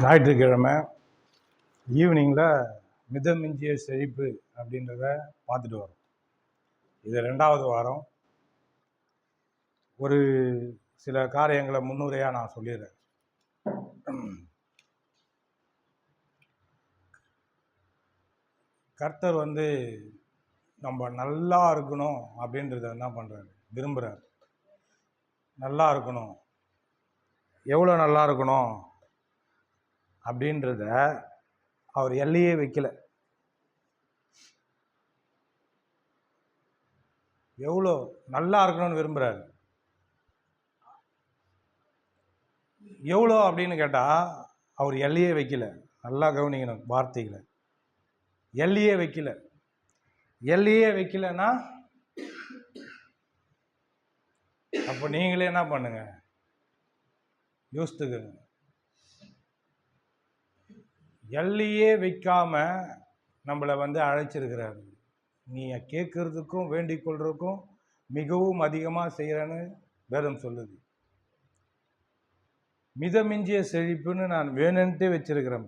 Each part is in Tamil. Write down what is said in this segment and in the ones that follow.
ஞாயிற்றுக்கிழமை ஈவினிங்கில் மிதமிஞ்சிய செழிப்பு அப்படின்றத பார்த்துட்டு வரோம். இது 2வது வாரம். ஒரு சில காரியங்களை முன்னுரையாக நான் சொல்லிடுறேன். கர்த்தர் நம்ம நல்லா இருக்கணும் அப்படின்றத என்ன பண்ணுறாரு, விரும்புகிறார். நல்லா இருக்கணும். எவ்வளோ நல்லா இருக்கணும் அப்படின்றத அவர் எல்லையே வைக்கல. எவ்வளோ நல்லா இருக்கணும்னு விரும்புகிறாரு. எவ்வளோ அப்படின்னு கேட்டால் அவர் எல்லையே வைக்கல. நல்லா கவனிக்கணும் வார்த்தைகளை. எல்லையே வைக்கல. எல்லையே வைக்கலன்னா அப்போ நீங்களே என்ன பண்ணுங்க, யோசித்துக்குங்க. எல்லையே வைக்காம நம்மளை அழைச்சிருக்கிறாரு. நீ கேட்கறதுக்கும் வேண்டிக் கொள்றதுக்கும் மிகவும் அதிகமாக செய்கிறேன்னு வேதம் சொல்லுது. மிதமிஞ்சிய செழிப்புன்னு நான் வேணுன்ட்டே வச்சிருக்கிறேன்.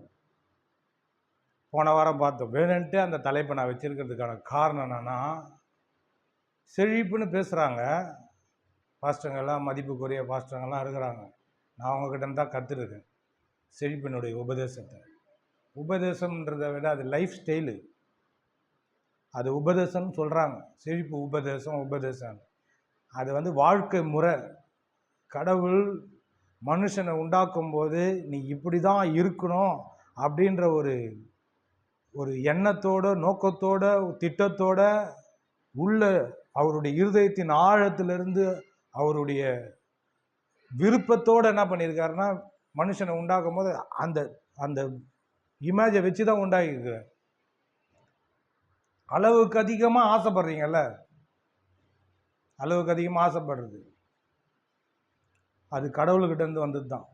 போன வாரம் பார்த்தோம். வேணுன்ட்டே அந்த தலைப்பை நான் வச்சிருக்கிறதுக்கான காரணம் என்னன்னா, செழிப்புன்னு பேசுகிறாங்க பாஸ்டங்கள்லாம், மதிப்புக்குரிய பாஸ்டங்கள்லாம் இருக்கிறாங்க. நான் அவங்கக்கிட்ட தான் கற்றுருக்கேன் செழிப்பினுடைய உபதேசத்தை. உபதேசம்ன்றதை விட அது லைஃப் ஸ்டைலு. அது உபதேசம்னு சொல்கிறாங்க. செழிப்பு உபதேசம் அது வாழ்க்கை முறை. கடவுள் மனுஷனை உண்டாக்கும் போது நீ இப்படி தான் இருக்கணும் அப்படின்ற ஒரு எண்ணத்தோட, நோக்கத்தோட, திட்டத்தோட உள்ள அவருடைய இருதயத்தின் ஆழத்திலிருந்து அவருடைய விருப்பத்தோடு என்ன பண்ணியிருக்காருன்னா, மனுஷனை உண்டாக்கும் போது அந்த அந்த இமேஜை வச்சு தான் உண்டாகிருக்கிறார். அளவுக்கு அதிகமாக ஆசைப்படுறீங்கல்ல, அளவுக்கு அதிகமாக ஆசைப்படுறது அது கடவுள்கிட்ட இருந்து வந்தது தான்.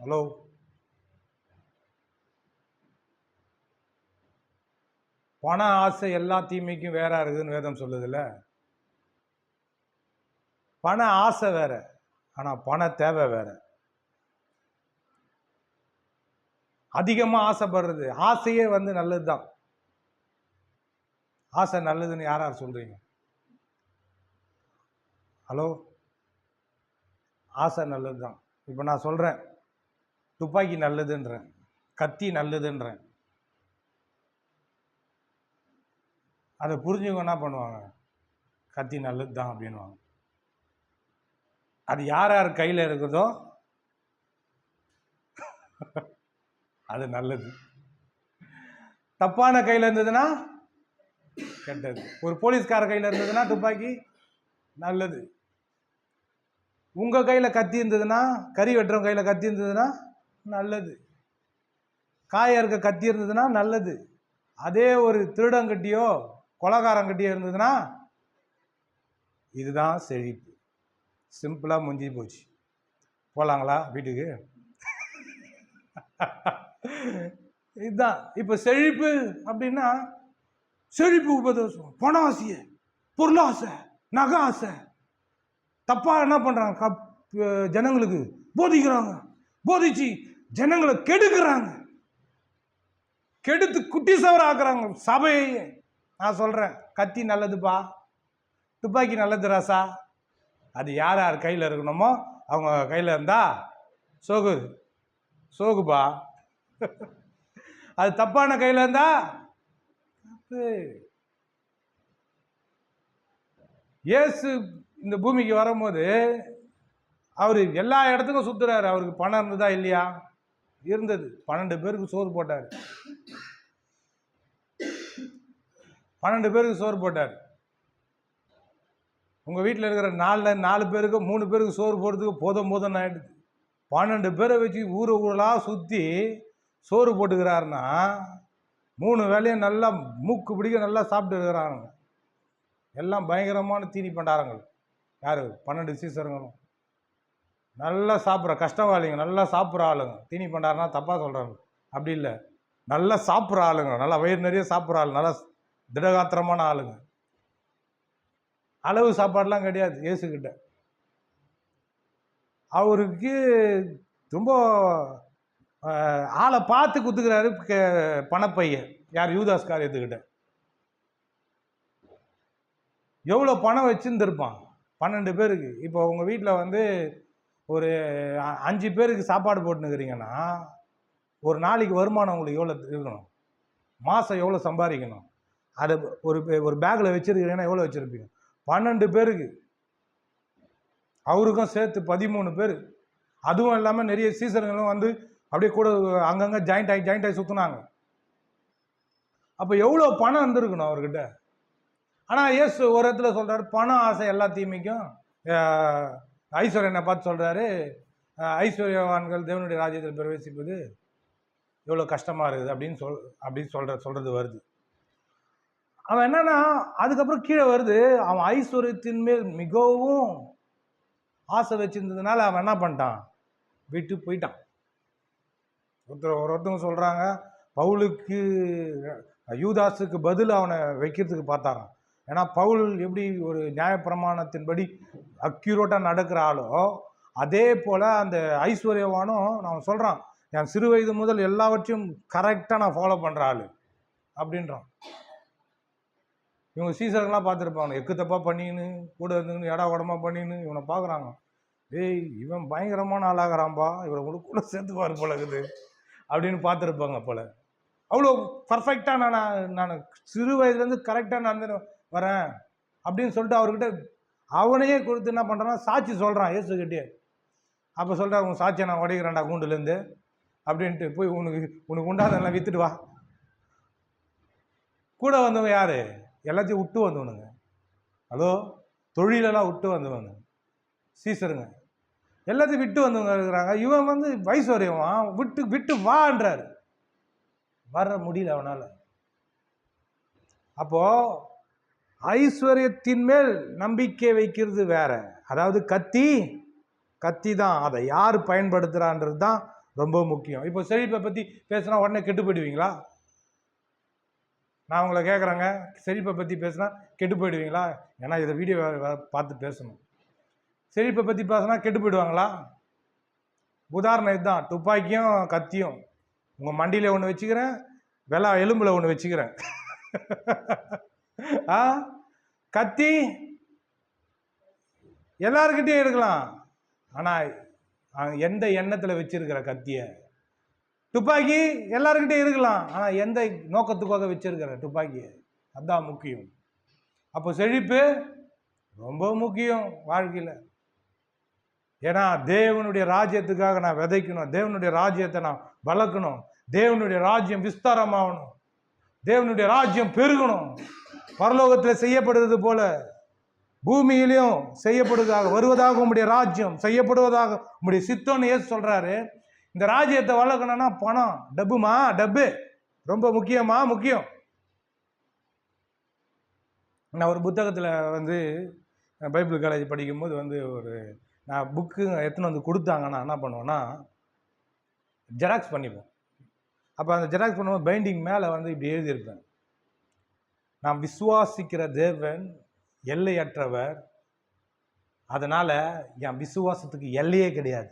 ஹலோ, பண ஆசை எல்லா தீமைக்கும் வேற இருக்குதுன்னு வேதம் சொல்லுதுல்ல. பண ஆசை வேற, ஆனால் பண தேவை வேற. அதிகமாக ஆசைப்படுறது, ஆசையே நல்லது தான். ஆசை நல்லதுன்னு யார் யார் சொல்றீங்க? ஹலோ, ஆசை நல்லது தான். இப்போ நான் சொல்கிறேன், துப்பாக்கி நல்லதுன்றேன், கத்தி நல்லதுன்றேன். அதை புரிஞ்சுங்க என்ன பண்ணுவாங்க, கத்தி நல்லது தான் அப்படின்வாங்க. அது யார் யார் கையில் இருக்குதோ அது நல்லது. தப்பான கையில் இருந்ததுன்னா கெட்டது. ஒரு போலீஸ்கார கையில் இருந்ததுன்னா துப்பாக்கி நல்லது. உங்கள் கையில் கத்தி இருந்ததுன்னா, கறி வெட்டுறவங்க கையில் கத்தி இருந்ததுன்னா நல்லது. காய இருக்க கத்தி இருந்ததுன்னா நல்லது. அதே ஒரு திருடங்கட்டியோ கொலகாரங்கட்டியோ இருந்ததுன்னா இதுதான் செழிப்பு. சிம்பிளாக முடிஞ்சு போச்சு. போகலாங்களா வீட்டுக்கு? இதுதான் இப்போ செழிப்பு அப்படின்னா. செழிப்பு உபதேசம், பண ஆசை, பொருளாசை, நகை ஆசை, தப்பா என்ன பண்றாங்க, ஜனங்களுக்கு போதிக்கிறாங்க. போதிச்சு ஜனங்களை கெடுக்கிறாங்க, கெடுத்து குட்டி சவர ஆக்குறாங்க சபையே. நான் சொல்றேன், கத்தி நல்லதுப்பா, துப்பாக்கி நல்லது ராசா. அது யார் யார் கையில் இருக்கணுமோ அவங்க கையில் இருந்தா சோகுப்பா. அது தப்பான கையில் இருந்தா இயேசு இந்த பூமிக்கு வரும்போது அவர் எல்லா இடத்துக்கும் சுத்துறாரு. அவருக்கு பணம் இருந்ததா இல்லையா? இருந்தது. 12 பேருக்கு சோறு போட்டார். 12 பேருக்கு சோறு போட்டார். உங்கள் வீட்டில் இருக்கிற 4 பேருக்கு 3 பேருக்கு சோறு போடுறதுக்கு போதும் ஆயிடுது. 12 பேரை வச்சு ஊரெல்லாம் சுற்றி சோறு போட்டுக்கிறாருன்னா 3 வேளையும் நல்லா மூக்கு பிடிக்க நல்லா சாப்பிட்டு இருக்கிறாங்க. எல்லாம் பயங்கரமான தீனி பண்டாரங்கள். யார்? 12 சீசருங்களும் நல்லா சாப்பிட்ற கஷ்டவாளிங்க, நல்லா சாப்பிட்ற ஆளுங்க. தீனி பண்டாரனா தப்பாக சொல்கிறாங்க, அப்படி இல்லை. நல்லா சாப்பிட்ற ஆளுங்க, நல்லா வயிறு நிறைய சாப்பிட்ற ஆளு, நல்லா திடகாத்திரமான ஆளுங்க. அளவு சாப்பாடுலாம் கிடையாது இயேசுக்கிட்ட. அவருக்கு ரொம்ப ஆளை பார்த்து குத்துக்கிறாரு பணப்பைய. யார்? யூதாஸ் காரியத்துக்கிட்ட. எவ்வளோ பணம் வச்சுருந்துருப்பான்? 12 பேருக்கு. இப்போ உங்கள் வீட்டில் வந்து ஒரு 5 பேருக்கு சாப்பாடு போட்டுனுக்கிறீங்கன்னா ஒரு நாளைக்கு வருமானம் உங்களுக்கு எவ்வளோ இருக்கணும்? மாதம் எவ்வளோ சம்பாதிக்கணும்? அதை ஒரு பேக்கில் வச்சுருக்கிறீங்கன்னா எவ்வளோ வச்சுருப்பீங்க? 12 பேருக்கு, அவருக்கும் சேர்த்து 13 பேர். அதுவும் இல்லாமல் நிறைய சீசர்களும் வந்து அப்படியே கூட அங்கங்கே ஜாயிண்ட் ஆகி சுற்றுனாங்க. அப்போ எவ்வளோ பணம் வந்துருக்கணும் அவர்கிட்ட. ஆனால் இயேசு ஒரு இடத்துல சொல்கிறாரு, பணம் ஆசை எல்லா தீமைக்கும். ஐஸ்வர்யனை பார்த்து சொல்கிறாரு, ஐஸ்வர்யவான்கள் தேவனுடைய ராஜ்யத்தில் பிரவேசிப்பது எவ்வளோ கஷ்டமாக இருக்குது அப்படின்னு சொல்கிறது வருது. அவன் என்னன்னா அதுக்கப்புறம் கீழே வருது, அவன் ஐஸ்வர்யத்தின் மேல் மிகவும் ஆசை வச்சிருந்ததுனால அவன் என்ன பண்ணிட்டான்? விட்டு போயிட்டான். ஒருத்தவங்க சொல்கிறாங்க, பவுலுக்கு யூதாஸுக்கு பதில் அவனை வைக்கிறதுக்கு பார்த்தாரான். ஏன்னா பவுல் எப்படி ஒரு நியாயப்பிரமாணத்தின்படி அக்யூரேட்டாக நடக்கிற ஆளோ அதே போல் அந்த ஐஸ்வர்யவானும் நான் சொல்கிறான், என் சிறு வயது முதல் எல்லாவற்றையும் கரெக்டாக நான் ஃபாலோ பண்ணுற ஆள் அப்படின்றான். இவங்க சீசர்கள்லாம் பார்த்துருப்பாங்க, எக்கு தப்பாக பண்ணின்னு கூட இருந்துன்னு எடா உடமாக பண்ணின்னு இவனை பார்க்குறாங்க. ஏய், இவன் பயங்கரமான ஆளாகிறான்பா, இவரை கூட சேர்த்துக்குவார் போல இருக்குது அப்படின்னு பார்த்துருப்பாங்க போல். அவ்வளோ பர்ஃபெக்டாக நான் சிறு வயதுலேருந்து கரெக்டாக நடந்து வரேன் அப்படின்னு சொல்லிட்டு அவர்கிட்ட அவனையே கொடுத்து என்ன பண்ணுறான்? சாட்சி சொல்கிறான் இயேசுகிட்டே. அப்போ சொல்கிறான், உன் சாட்சியை நான் உடைக்கிறேன்டா கூண்டுலேருந்து அப்படின்ட்டு, போய் உனக்கு உண்டாதெல்லாம் விற்றுட்டு வா. கூட வந்தவங்க யார்? எல்லாத்தையும் விட்டு வந்தவனுங்க. ஹலோ, தொழிலெல்லாம் விட்டு வந்தவங்க சீசருங்க, எல்லாத்தையும் விட்டு வந்தவங்க இருக்கிறாங்க. இவன் வந்து வயசு வரையவான் விட்டு வான்றார். வர முடியல அவனால். அப்போ ஐஸ்வர்யத்தின் மேல் நம்பிக்கை வைக்கிறது வேற. அதாவது கத்தி தான், அதை யார் பயன்படுத்துகிறான்றது தான் ரொம்ப முக்கியம். இப்போ செழிப்பை பற்றி பேசுனா உடனே கெட்டு போயிடுவீங்களா? நான் உங்களை கேட்குறேங்க, செழிப்பை பற்றி பேசுனா கெட்டு போயிடுவீங்களா? ஏன்னா இதை வீடியோ பார்த்து பேசணும். செழிப்பை பற்றி பேசுனா கெட்டு போயிடுவாங்களா? உதாரணம் இதுதான், துப்பாக்கியும் கத்தியும். உங்கள் மண்டியில் ஒன்று வச்சுக்கிறேன், எலும்பில் ஒன்று வச்சுக்கிறேன். கத்தி எல்லாருக்கிட்டையும் இருக்கலாம், ஆனால் எந்த எண்ணத்தில் வச்சிருக்கிற கத்தியை. துப்பாக்கி எல்லாருக்கிட்டையும் இருக்கலாம், ஆனால் எந்த நோக்கத்துக்காக வச்சிருக்கிற துப்பாக்கியை, அதுதான் முக்கியம். அப்போ செழிப்பு ரொம்ப முக்கியம் வாழ்க்கையில். ஏன்னா தேவனுடைய ராஜ்யத்துக்காக நான் விதைக்கணும், தேவனுடைய ராஜ்யத்தை நான் வளர்க்கணும், தேவனுடைய ராஜ்யம் விஸ்தாரமாகணும், தேவனுடைய ராஜ்யம் பெருகணும். பரலோகத்தில் செய்யப்படுவது போல பூமியிலையும் செய்யப்படுவதாக வருவதாக உங்களுடைய ராஜ்யம் செய்யப்படுவதாக உங்களுடைய சித்தம்னு ஏசு சொல்றாரு. இந்த ராஜ்யத்தை வளர்க்கணும்னா பணம், டப்பு ரொம்ப முக்கியம். நான் ஒரு புத்தகத்தில் வந்து பைபிள் காலேஜ் படிக்கும்போது வந்து நான் புக்கு எடுத்துன்னு வந்து கொடுத்தாங்கன்னா என்ன பண்ணுவேன்னா ஜெராக்ஸ் பண்ணிப்போம். அப்போ அந்த ஜெராக்ஸ் பண்ணும்போது பைண்டிங் மேலே வந்து இப்படி எழுதியிருப்பேன், நான் விசுவாசிக்கிற தேவன் எல்லையற்றவர், அதனால் என் விசுவாசத்துக்கு எல்லையே கிடையாது.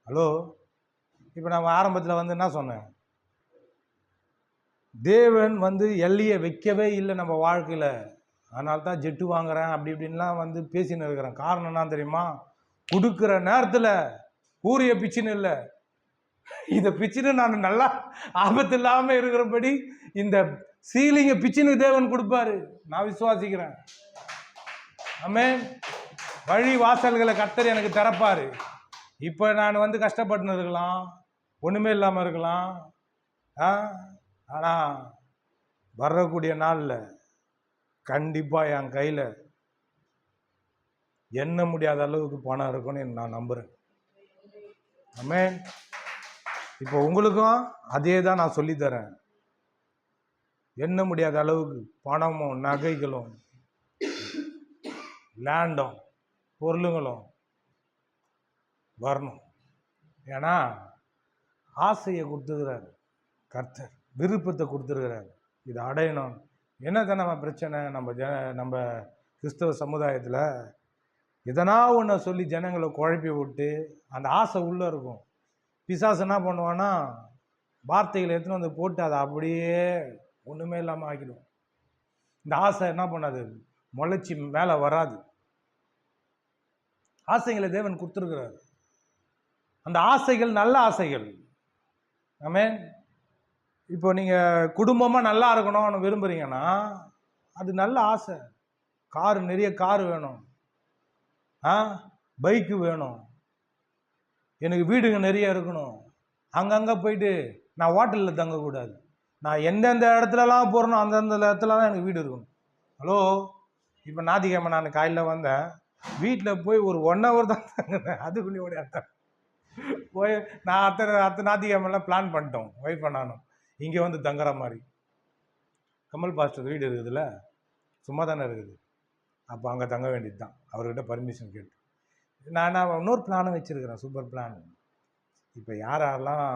ஹலோ, இப்போ நம்ம ஆரம்பத்தில் வந்து என்ன சொன்னேன்? தேவன் வந்து எல்லையை வைக்கவே இல்லை நம்ம வாழ்க்கையில். அதனால தான் ஜெட்டு வாங்குறேன் அப்படி இப்படின்லாம் வந்து பேசின்னு இருக்கிறேன். காரணம் என்ன தெரியுமா? கொடுக்குற நேரத்தில் கூறிய பிச்சுன்னு இல்லை, இந்த பிச்சுன்னு நான் நல்லா ஆபத்து இல்லாமல் இருக்கிறபடி இந்த சீலிங்க பிச்சுன்னு தேவன் கொடுப்பாரு. நான் விசுவாசிக்கிறேன். ஆமென். வழி வாசல்களை கர்த்தர் எனக்கு திறப்பாரு. இப்போ நான் வந்து கஷ்டப்பட்டுன்னு இருக்கலாம், ஒன்றுமே இல்லாமல் இருக்கலாம், ஆனால் வரக்கூடிய நாளில் கண்டிப்பாக என் கையில் எண்ண முடியாத அளவுக்கு பணம் இருக்குன்னு நான் நம்புகிறேன். ஆமென். இப்போ உங்களுக்கும் அதே தான் நான் சொல்லித்தரேன். எண்ண முடியாத அளவுக்கு பணமும் நகைகளும் லேண்டும் பொருளுங்களும் வரணும். ஏன்னா ஆசையை கொடுத்துருக்கிறார் கர்த்தர், விருப்பத்தை கொடுத்துருக்கிறார், இதை அடையணும். என்னதான் நம்ம பிரச்சனை? நம்ம கிறிஸ்தவ சமுதாயத்தில் இதனா ஒன்று சொல்லி ஜனங்களை குழப்பி விட்டு அந்த ஆசை உள்ளே இருக்கும். பிசாசு என்ன பண்ணுவான்னா வார்த்தைகளை எடுத்துன்னு வந்து போட்டு அதை அப்படியே ஒன்றுமே இல்லாமல் ஆக்கிடும். இந்த ஆசை என்ன பண்ணாது, முளைச்சி மேலே வராது. ஆசைகளை தேவன் கொடுத்துருக்கிறார். அந்த ஆசைகள் நல்ல ஆசைகள். ஆமென். இப்போ நீங்கள் குடும்பமாக நல்லா இருக்கணும்னு விரும்புகிறீங்கன்னா அது நல்ல ஆசை. நிறைய காரு வேணும், பைக்கு வேணும், எனக்கு வீடுங்க நிறைய இருக்கணும். அங்கங்கே போயிட்டு நான் ஹோட்டலில் தங்கக்கூடாது, நான் எந்தெந்த இடத்துலலாம் போகிறனோ அந்தந்த இடத்துலலாம் எனக்கு வீடு இருக்கணும். ஹலோ, இப்போ ஞாயிற்றுக்கிழமை நான் காலையில் வந்தேன், வீட்டில் போய் ஒரு 1 hour தான் தங்கினேன். அதுக்குள்ளே ஓடியாட்டேன். போய் நான் அடுத்த ஞாயிற்றுக்கிழமெல்லாம் பிளான் பண்ணிட்டோம், ஒய்ஃப் நானும் இங்கே வந்து தங்குற மாதிரி. கமல் பாஸ்டர் வீடு இருக்குதுல்ல, சும்மா தானே இருக்குது, அப்போ அங்கே தங்க வேண்டியது தான், அவர்கிட்ட பர்மிஷன் கேட்டு. நான் இன்னொரு பிளானும் வச்சுருக்கிறேன், சூப்பர் பிளான். இப்போ யாரெல்லாம்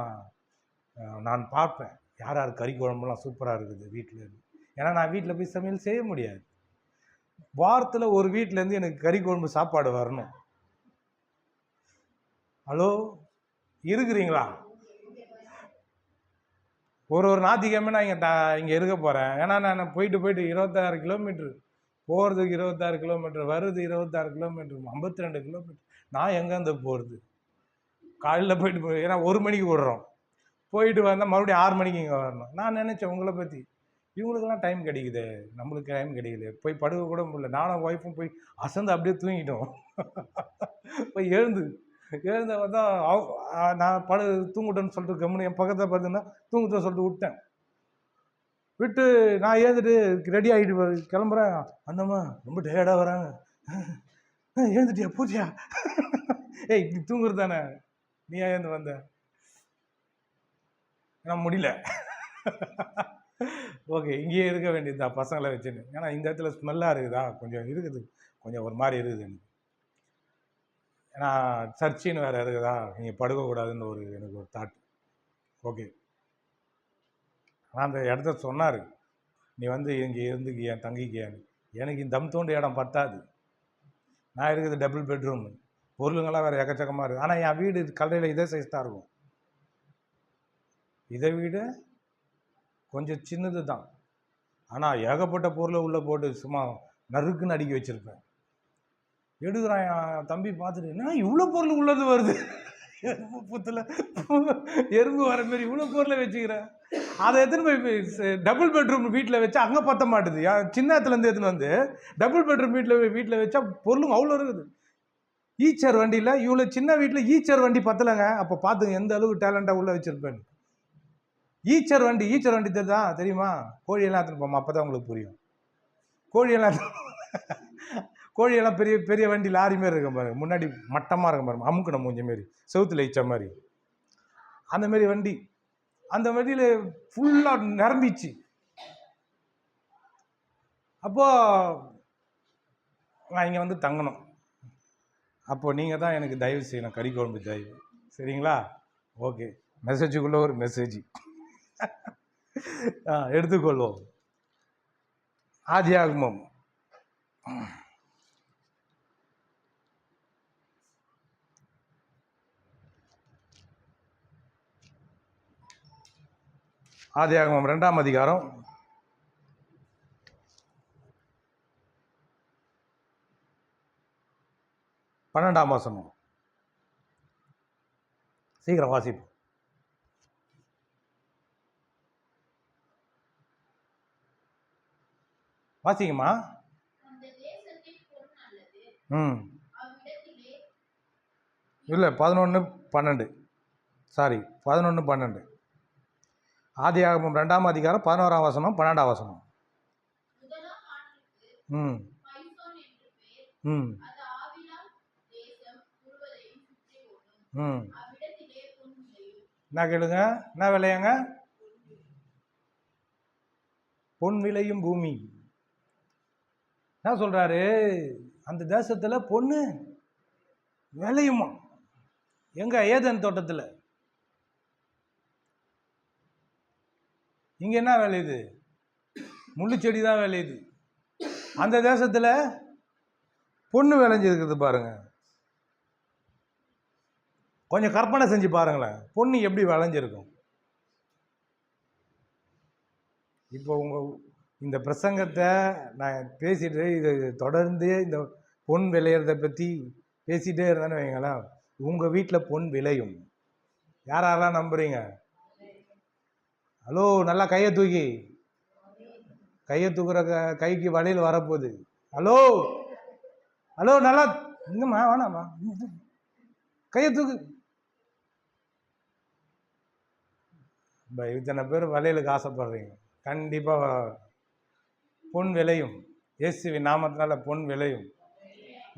நான் பார்ப்பேன், யார் கறி குழம்புலாம் சூப்பராக இருக்குது வீட்டில். ஏன்னா நான் வீட்டில் போய் சமையல் செய்ய முடியாது. வாரத்தில் ஒரு வீட்டிலேருந்து எனக்கு கறி குழம்பு சாப்பாடு வரணும். ஹலோ, இருக்கிறீங்களா? ஒரு ஞாயிற்றுக்கிழமை நான் இங்கே இருக்க போகிறேன். ஏன்னா நான் போயிட்டு 26 கிலோமீட்ரு போகிறதுக்கு, 26 கிலோமீட்டர் வருது, 26 கிலோமீட்டர், 52 கிலோமீட்டர். நான் எங்கேருந்து போகிறது? காலையில் போயிட்டு ஏன்னா 1 மணிக்கு விடுறோம், போயிட்டு வந்தால் மறுபடியும் 6 மணிக்கு இங்கே வரணும். நான் நினச்சேன் உங்களை பற்றி, இவங்களுக்கெல்லாம் டைம் கிடைக்குது, நம்மளுக்கு டைம் கிடைக்கல, போய் படுக்க கூட முடியல. நானும் ஒய்ஃபும் போய் அசந்து அப்படியே தூங்கிட்டோம். போய் எழுந்து வந்தா நான் தூங்கிட்டேன்னு சொல்லிட்டு கம்முன்னு என் பக்கத்தில் பார்த்தீங்கன்னா தூங்குதான் சொல்லிட்டு விட்டேன். விட்டு நான் ஏந்துட்டு ரெடி ஆகிட்டு கிளம்புறேன். அந்தம்மா ரொம்ப டயர்டாக வராங்க. ஏந்துட்டியா பூஜையா? ஏய், நீ தூங்குறது தானே, நீ ஏந்து வந்த? நான் முடியல. ஓகே, இங்கேயே இருக்க வேண்டியதுதா பசங்களை வச்சுன்னு. ஏன்னா இந்த இடத்துல ஸ்மெல்லாக இருக்குதா, கொஞ்சம் இருக்குது, கொஞ்சம் ஒரு மாதிரி இருக்குது எனக்கு. ஏன்னா சர்ச்சின்னு வேறு இருக்குதா, நீங்கள் படுக்கக்கூடாதுன்னு எனக்கு ஒரு தாட். ஓகே, ஆனால் அந்த இடத்த சொன்னார், நீ வந்து இங்கே இருந்துக்கிய தங்கிக்கியான்னு. எனக்கு இந்த தம் தோண்டு இடம் பத்தாது. நான் இருக்குது டபுள் பெட்ரூம், பொருளுங்கள்லாம் வேறு எக்கச்சக்கமாக இருக்குது. ஆனால் என் வீடு கல்லையில் இதே சைஸ் தான் இருக்கும், இதை விட கொஞ்சம் சின்னது தான். ஆனால் ஏகப்பட்ட பொருளை உள்ளே போட்டு சும்மா நறுக்குன்னு அடுக்கி வச்சுருப்பேன். எடுக்கிறான் என் தம்பி பார்த்துட்டு, என்ன இவ்வளோ பொருள் உள்ளது வருது, எறும்பு புத்தில் எறும்பு வர மாரி இவ்வளோ பொருளை வச்சுக்கிறேன். அதை எடுத்துன்னு போய் டபுள் பெட்ரூம் வீட்டில் வச்சா அங்கே பற்ற மாட்டுது. சின்ன இடத்துலேருந்து எடுத்துன்னு வந்து டபுள் பெட்ரூம் வீட்டில் வச்சா பொருளும் அவ்வளோ இருக்குது. ஈச்சர் வண்டியில் இவ்வளோ சின்ன வீட்டில் ஈச்சர் வண்டி பத்தலைங்க. அப்போ பார்த்துங்க எந்த அளவுக்கு டேலண்டாக உள்ளே வச்சுருப்பேன். ஈச்சர் வண்டி தெரியுமா? கோழியெல்லாம் எடுத்துன்னு போமா, அப்போ தான் உங்களுக்கு புரியும். கோழியெல்லாம் பெரிய பெரிய வண்டி லாரி மாரி இருக்கும் பாருங்க, முன்னாடி மட்டமாக இருக்கும் பாருங்க, அமுக்கணும் மூஞ்சி மாரி, செவுத்தில் இச்ச மாதிரி, அந்த மாரி வண்டி. அந்த வண்டியில் ஃபுல்லாக நிரம்பிச்சு. அப்போது நான் இங்கே வந்து தங்கணும். அப்போது நீங்கள் தான் எனக்கு தயவு செய்யணும், கறி குழம்பு தயவு, சரிங்களா? ஓகே, மெசேஜுக்குள்ளே ஒரு மெசேஜ் எடுத்துக்கொள்வோம். ஆதியாகமம் 2ஆம் அதிகாரம் 12ஆம் வசனம். சீக்கிரம் வாசிப்போம். வாசிங்கம்மா. இல்லை, 11:12. சாரி, 11:12. ஆதியாகமம் 2ஆம் அதிகாரம் 11ஆம் வசனம் 12ஆம் வசனம். என்ன கேளுங்க, என்ன விளையாங்க? பொன் விளையும் பூமி. என்ன சொல்றாரு? அந்த தேசத்துல பொண்ணு விளையுமா? எங்க? ஏதேன் தோட்டத்தில். இங்க என்ன விளையுது? முள்ளு செடி தான் விளையுது. அந்த தேசத்துல பொண்ணு விளைஞ்சிருக்குது பாருங்க. கொஞ்சம் கற்பனை செஞ்சு பாருங்களேன், பொண்ணு எப்படி விளைஞ்சிருக்கும். இப்போ இந்த பிரசங்கத்தை நான் பேசிட்டு இது தொடர்ந்து இந்த பொன் விளையிறத பற்றி பேசிகிட்டே இருந்தேன்னு வைங்களேன், உங்கள் வீட்டில் பொன் விளையும். யாரெல்லாம் நம்புறீங்க? ஹலோ, நல்லா கையை தூக்குற கைக்கு வழியில் வரப்போகுது. ஹலோ ஹலோ, நல்லா இங்கம்மா, வேணாம்மா, கையை தூக்கு. இத்தனை பேர் வளையலுக்கு ஆசைப்படுறீங்க, கண்டிப்பாக பொன் விளையும். இயேசுவின் நாமத்தினால பொன் விளையும்.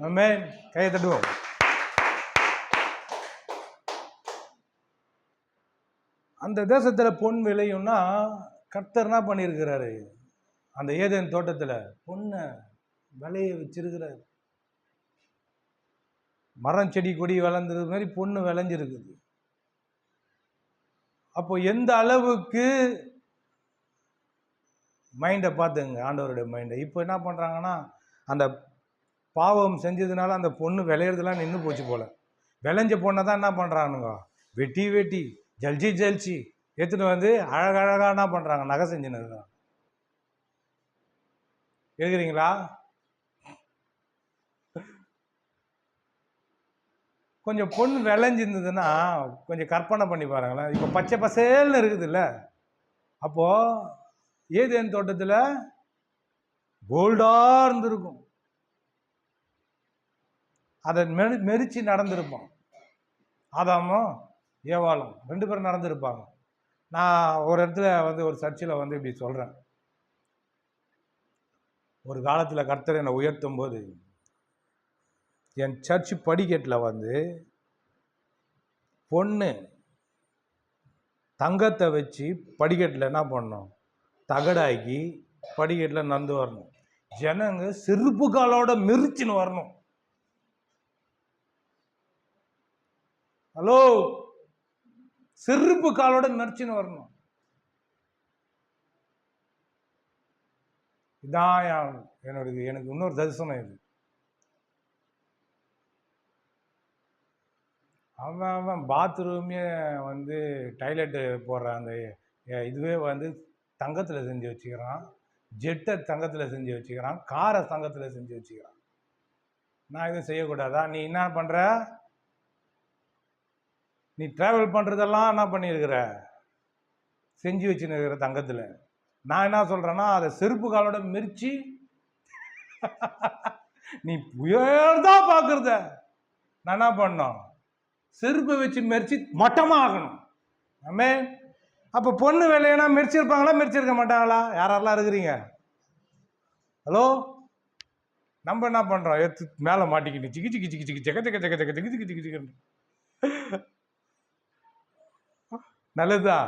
ஆமென். கையை தட்டுவோம். அந்த தேசத்தில் பொன் விளையும்னா கர்த்தர் என்ன பண்ணியிருக்கிறாரு, அந்த ஏதேன் தோட்டத்தில் பொண்ணை விளைய வச்சிருக்கிறார். மரம் செடி கொடி வளர்ந்தது மாதிரி பொண்ணு விளைஞ்சிருக்குது. அப்போ எந்த அளவுக்கு மைண்டை பார்த்துங்க, ஆண்டவருடைய மைண்டை. இப்போ என்ன பண்ணுறாங்கன்னா, அந்த பாவம் செஞ்சதுனால அந்த பொண்ணு விளையிறதுலாம் நின்று போச்சு போல். விளைஞ்ச பொண்ணை தான் என்ன பண்ணுறானுங்க, வெட்டி ஜல்ச்சி எடுத்துகிட்டு வந்து அழகழகாக என்ன பண்ணுறாங்க, நகை செஞ்சுன்னு இருக்காங்க. கேட்குறீங்களா? கொஞ்சம் பொண்ணு விளைஞ்சிருந்ததுன்னா கொஞ்சம் கற்பனை பண்ணி பாருங்களேன். இப்போ பச்சை பசேல்னு இருக்குது இல்லை, அப்போது ஏதேன் தோட்டத்தில் கோல்டாக இருந்திருக்கும். அதை மெரிச்சு நடந்திருப்பான். ஆதாமும் ஏவாளும் 2 பேரும் நடந்திருப்பாங்க. நான் ஒரு இடத்துல வந்து ஒரு சர்ச்சில் வந்து இப்படி சொல்கிறேன், ஒரு காலத்தில் கர்த்தர் என்னை உயர்த்தும் போது என் சர்ச் படிக்கட்டில் வந்து பொண்ணு தங்கத்தை வச்சு படிக்கட்டில் என்ன பண்ணணும், தகடாக்கி படிக்கட்டில் நடந்து வரணும். ஜனங்க செருப்பு காலோட மெரிச்சின்னு வரணும். ஹலோ, செருப்பு காலோட மெரிச்சின்னு வரணும். இதான் எனக்கு இன்னொரு தரிசனம். இது அவன் பாத்ரூமே வந்து டாய்லெட்டு போடுற அந்த இதுவே வந்து தங்கத்தில் செஞ்சு வச்சுக்கிறான், ஜெட்டை தங்கத்தில் செஞ்சு வச்சுக்கிறான், காரை தங்கத்தில் செஞ்சு வச்சுக்கிறான். நான் எதுவும் செய்யக்கூடாதா? நீ என்ன பண்ணுற, நீ ட்ராவல் பண்ணுறதெல்லாம் என்ன பண்ணியிருக்கிற, செஞ்சு வச்சுன்னு இருக்கிற தங்கத்தில். நான் என்ன சொல்கிறேன்னா, அதை செருப்பு காலோட மெரிச்சு நீ உயர்தா பார்க்குறத நான் என்ன பண்ணோம், செருப்பை வச்சு மெரிச்சு மட்டமாக ஆகணும். ஆமே. அப்போ பொண்ணு வேலையனா மெரிச்சிருப்பாங்களா, மெரிச்சிருக்க மாட்டாங்களா? யாரெல்லாம் இருக்கிறீங்க? ஹலோ, நம்ம என்ன பண்ணுறோம், எடுத்து மேலே மாட்டிக்கிட்டு சிக்கி சிக்கி சிக்கி சிக்கி செக்க செக்க செக்க செக்க சிக்கி சிக்கி சிக்கி சிக்கி. நல்லதா?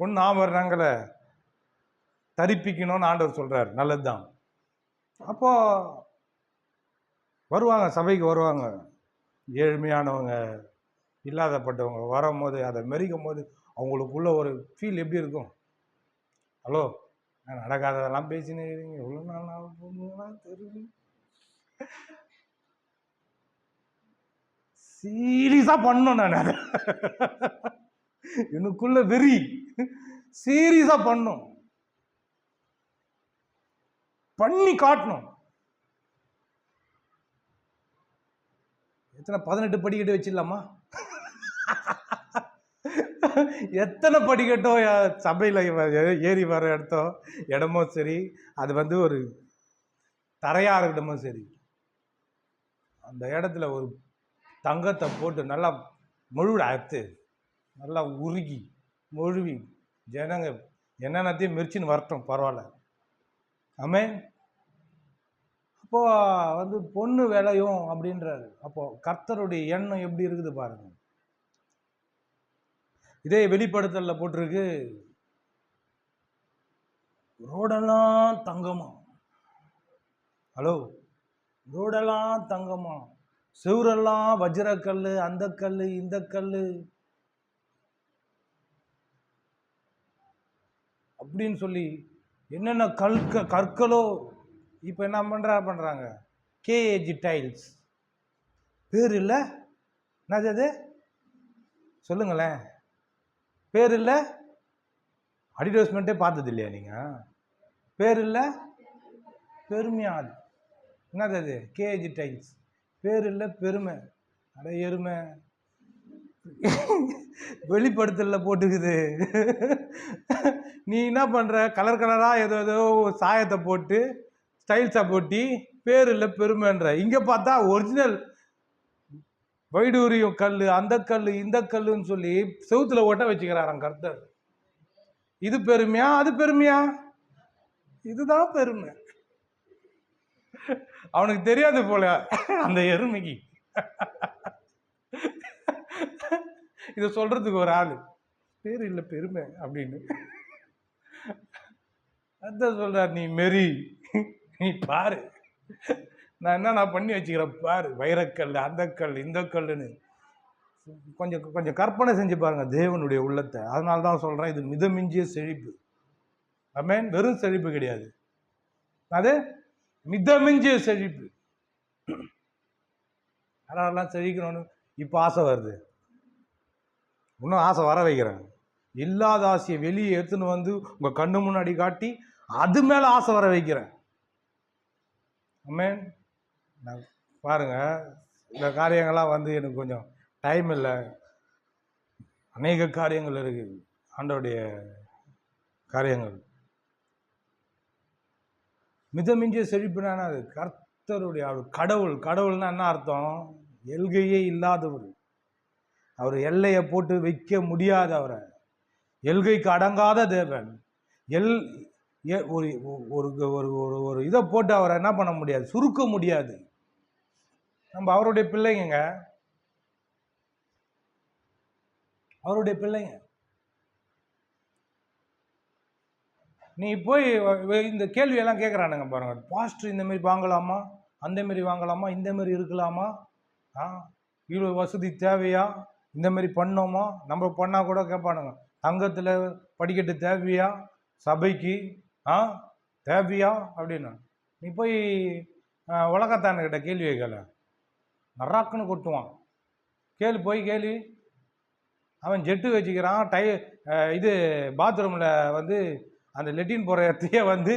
பொண்ணு ஆபரணங்களை தரிப்பிக்கணும்னு ஆண்டவர் சொல்கிறார், நல்லது தான். அப்போ வருவாங்க, சபைக்கு வருவாங்க ஏழ்மையானவங்க, இல்லாதப்பட்டவங்க. வரும்போது அதை மெரிக்கும் போது அவங்களுக்குள்ள ஒரு ஃபீல் எப்படி இருக்கும்? ஹலோ, நான் நடக்காததெல்லாம் பேசினு இருக்கிறீங்க, எவ்வளோ நாள் தெரியும். சீரியஸாக பண்ணணும். நான் எனக்குள்ள வெறி, சீரியஸாக பண்ணும், பண்ணி காட்டணும். எத்தனை 18 படிக்கட்டு வச்சிடலாமா? எத்தனை படிக்கட்டோ சபையில் ஏறி வர இடமோ சரி, அது வந்து ஒரு தரையாக இருக்கட்டமோ சரி, அந்த இடத்துல ஒரு தங்கத்தை போட்டு நல்லா முழுவிட அறுத்து நல்லா உருகி மொழுவி ஜனங்க என்னென்னத்தையும் மெரிச்சின்னு வரட்டும், பரவாயில்ல. ஆமே. அப்போ வந்து பொண்ணு விளையும் அப்படின்றாரு. அப்போ கர்த்தருடைய எண்ணம் எப்படி இருக்குது பாருங்க. இதே வெளிப்படுத்தல போட்டிருக்கு, ரோடெல்லாம் தங்கமா. ஹலோ, ரோடெல்லாம் தங்கமா, செவரெல்லாம் வஜ்ரக்கல், அந்த கல் இந்த கல் அப்படின்னு சொல்லி என்னென்ன கற்களோ. இப்போ என்ன பண்ணுறாங்க, கேஏஜி டைல்ஸ் பேர் இல்லை, என்னது அது சொல்லுங்களேன். பேர் இல்லை, அட்வர்டைஸ்மெண்ட்டே பார்த்தது இல்லையா நீங்கள்? பேர் இல்லை பெருமையாது. என்னது அது? KG tiles. பேர் இல்லை பெருமை. அட எருமை வெளிப்படுத்தல போட்டுக்குது. நீ என்ன பண்ணுற? கலர் கலராக ஏதோ ஏதோ சாயத்தை போட்டு ஸ்டைல்ஸாக போட்டி பேர் இல்லை பெருமைன்ற. இங்கே பார்த்தா ஒரிஜினல் வைடூரியம் கல், அந்த கல், இந்த கல்லுன்னு சொல்லி செவுத்துல ஓட்ட வச்சுக்கிறாராம் கர்த்தர். இது பெருமையா அது பெருமையா? இதுதான் பெருமை. அவனுக்கு தெரியாது போல அந்த எருமைக்கு. இதை சொல்றதுக்கு ஒரு ஆளு பேர் இல்லை பெருமை அப்படின்னு அதான் சொல்றார். நீ மெரி, நீ பாரு நான் என்ன பண்ணி வச்சுக்கிறேன் பாரு. வைரக்கல், அந்த கல், இந்த கல்லுன்னு கொஞ்சம் கொஞ்சம் கற்பனை செஞ்சு பாருங்க தேவனுடைய உள்ளத்தை. அதனால தான் சொல்றேன், இது மிதமிஞ்சிய செழிப்பு. ஆமென். வெறும் செழிப்பு கிடையாது, அது மிதமிஞ்சிய செழிப்பு. அதெல்லாம் செழிக்கணும்னு இப்போ ஆசை வருது. இன்னும் ஆசை வர வைக்கிறேன். இல்லாத ஆசையை வெளியே எடுத்துன்னு வந்து உங்க கண்ணு முன்னாடி காட்டி அது மேல ஆசை வர வைக்கிறேன். ஆமென். நான் பாருங்க, இந்த காரியங்கள்லாம் வந்து எனக்கு கொஞ்சம் டைம் இல்லை. அநேக காரியங்கள் இருக்கு, ஆண்டவருடைய காரியங்கள். மிதமிஞ்சிய செழிப்புனா அது கர்த்தருடைய கடவுள். கடவுள்னா என்ன அர்த்தம்? எல்கையே இல்லாதவர். அவர் எல்லையை போட்டு வைக்க முடியாது. அவரை எல்கைக்கு அடங்காத தேவன். ஒரு ஒரு ஒரு இதை போட்டு அவரை என்ன பண்ண முடியாது, சுருக்க முடியாது. நம்ம அவருடைய பிள்ளைங்க, அவருடைய பிள்ளைங்க. நீ போய் இந்த கேள்வியெல்லாம் கேட்குறானுங்க பாருங்க. பாஸ்டர் இந்த மாதிரி வாங்கலாமா, அந்த மாதிரி வாங்கலாமா, இந்த மாதிரி இருக்கலாமா, இவ்வளோ வசதி தேவையா, இந்த மாதிரி பண்ணோமா? நம்ம பண்ணால் கூட கேட்பானுங்க, தங்கத்தில் படிக்கட்டு தேவையா, சபைக்கு தேவையா அப்படின்னு. நீ போய் உலகத்தானுக்கிட்ட கேள்வி கேட்கல, நராக்குன்னு கொட்டுவான். கேள்வி போய் கேள்வி. அவன் ஜெட்டு வச்சுக்கிறான், இது பாத்ரூமில் வந்து அந்த லெட்டின் போகிற இடத்தையே வந்து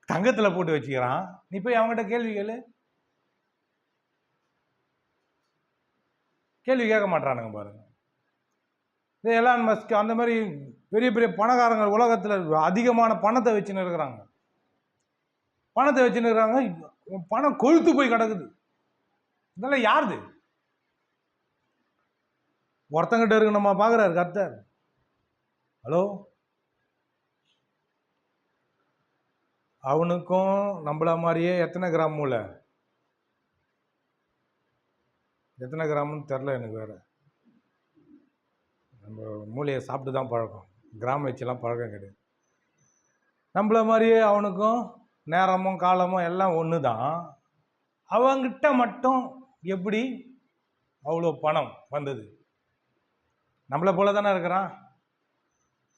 தங்கத்தில் போட்டு வச்சுக்கிறான். நீ போய் அவங்ககிட்ட கேள்வி கேட்க மாட்டானுங்க பாருங்க. இது எலான் மஸ்க் அந்த மாதிரி பெரிய பெரிய பணக்காரங்க உலகத்தில் அதிகமான பணத்தை வச்சுன்னு இருக்கிறாங்க. பணம் கொழுத்து போய் கிடக்குது. இதெல்லாம் யாருது? ஒருத்தங்கிட்ட இருக்கு நம்ம பார்க்குறாரு கர்த்தர். ஹலோ, அவனுக்கும் நம்மள மாதிரியே எத்தனை கிராம் மூளை, எத்தனை கிராம்னு தெரில எனக்கு. வேறு நம்ம மூளையை சாப்பிட்டு தான் பழக்கம், கிராம் வச்சுலாம் பழக்கம் கிடையாது. நம்மள மாதிரியே அவனுக்கும் நேரமும் காலமும் எல்லாம் ஒன்று தான். அவங்கிட்ட மட்டும் எப்படி அவ்வளோ பணம் வந்தது? நம்மளை போல தானே இருக்கிறான்.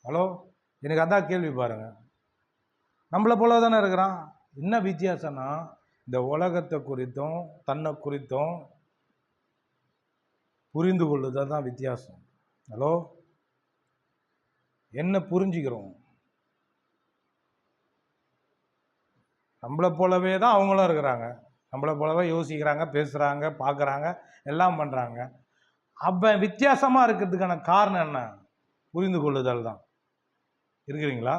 ஹலோ, எனக்கு அதான் கேள்வி பாருங்க. நம்மளை போல தானே இருக்கிறான். என்ன வித்தியாசம்னா, இந்த உலகத்தை குறித்தும் தன்னை குறித்தும் புரிந்து கொள்ளுதான் தான் வித்தியாசம். ஹலோ, என்ன புரிஞ்சுக்கிறோம்? நம்மளை போலவே தான் அவங்களும் இருக்கிறாங்க. நம்மளை போலவே யோசிக்கிறாங்க, பேசுகிறாங்க, பார்க்குறாங்க, எல்லாம் பண்ணுறாங்க. அப்போ வித்தியாசமாக இருக்கிறதுக்கான காரணம் என்ன? புரிந்து கொள்ளுதல் தான். இருக்கிறீங்களா?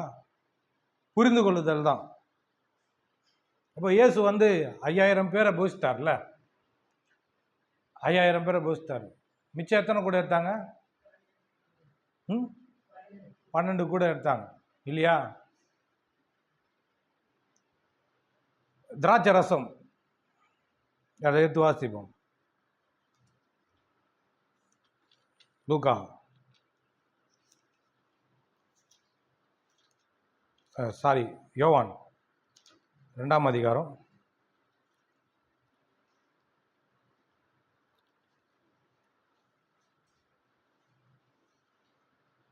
புரிந்து கொள்ளுதல் தான். அப்போ இயேசு வந்து 5000 பேரை போதிச்சிட்டார்ல, 5000 பேரை போதிச்சிட்டார். மிச்சம் எத்தனை கூட எடுத்தாங்க? 12 கூட எடுத்தாங்க இல்லையா? திராட்சை ரசம் அதை எடுத்து வாசிப்போம். லூக்கா யோவான் 2ஆம் அதிகாரம்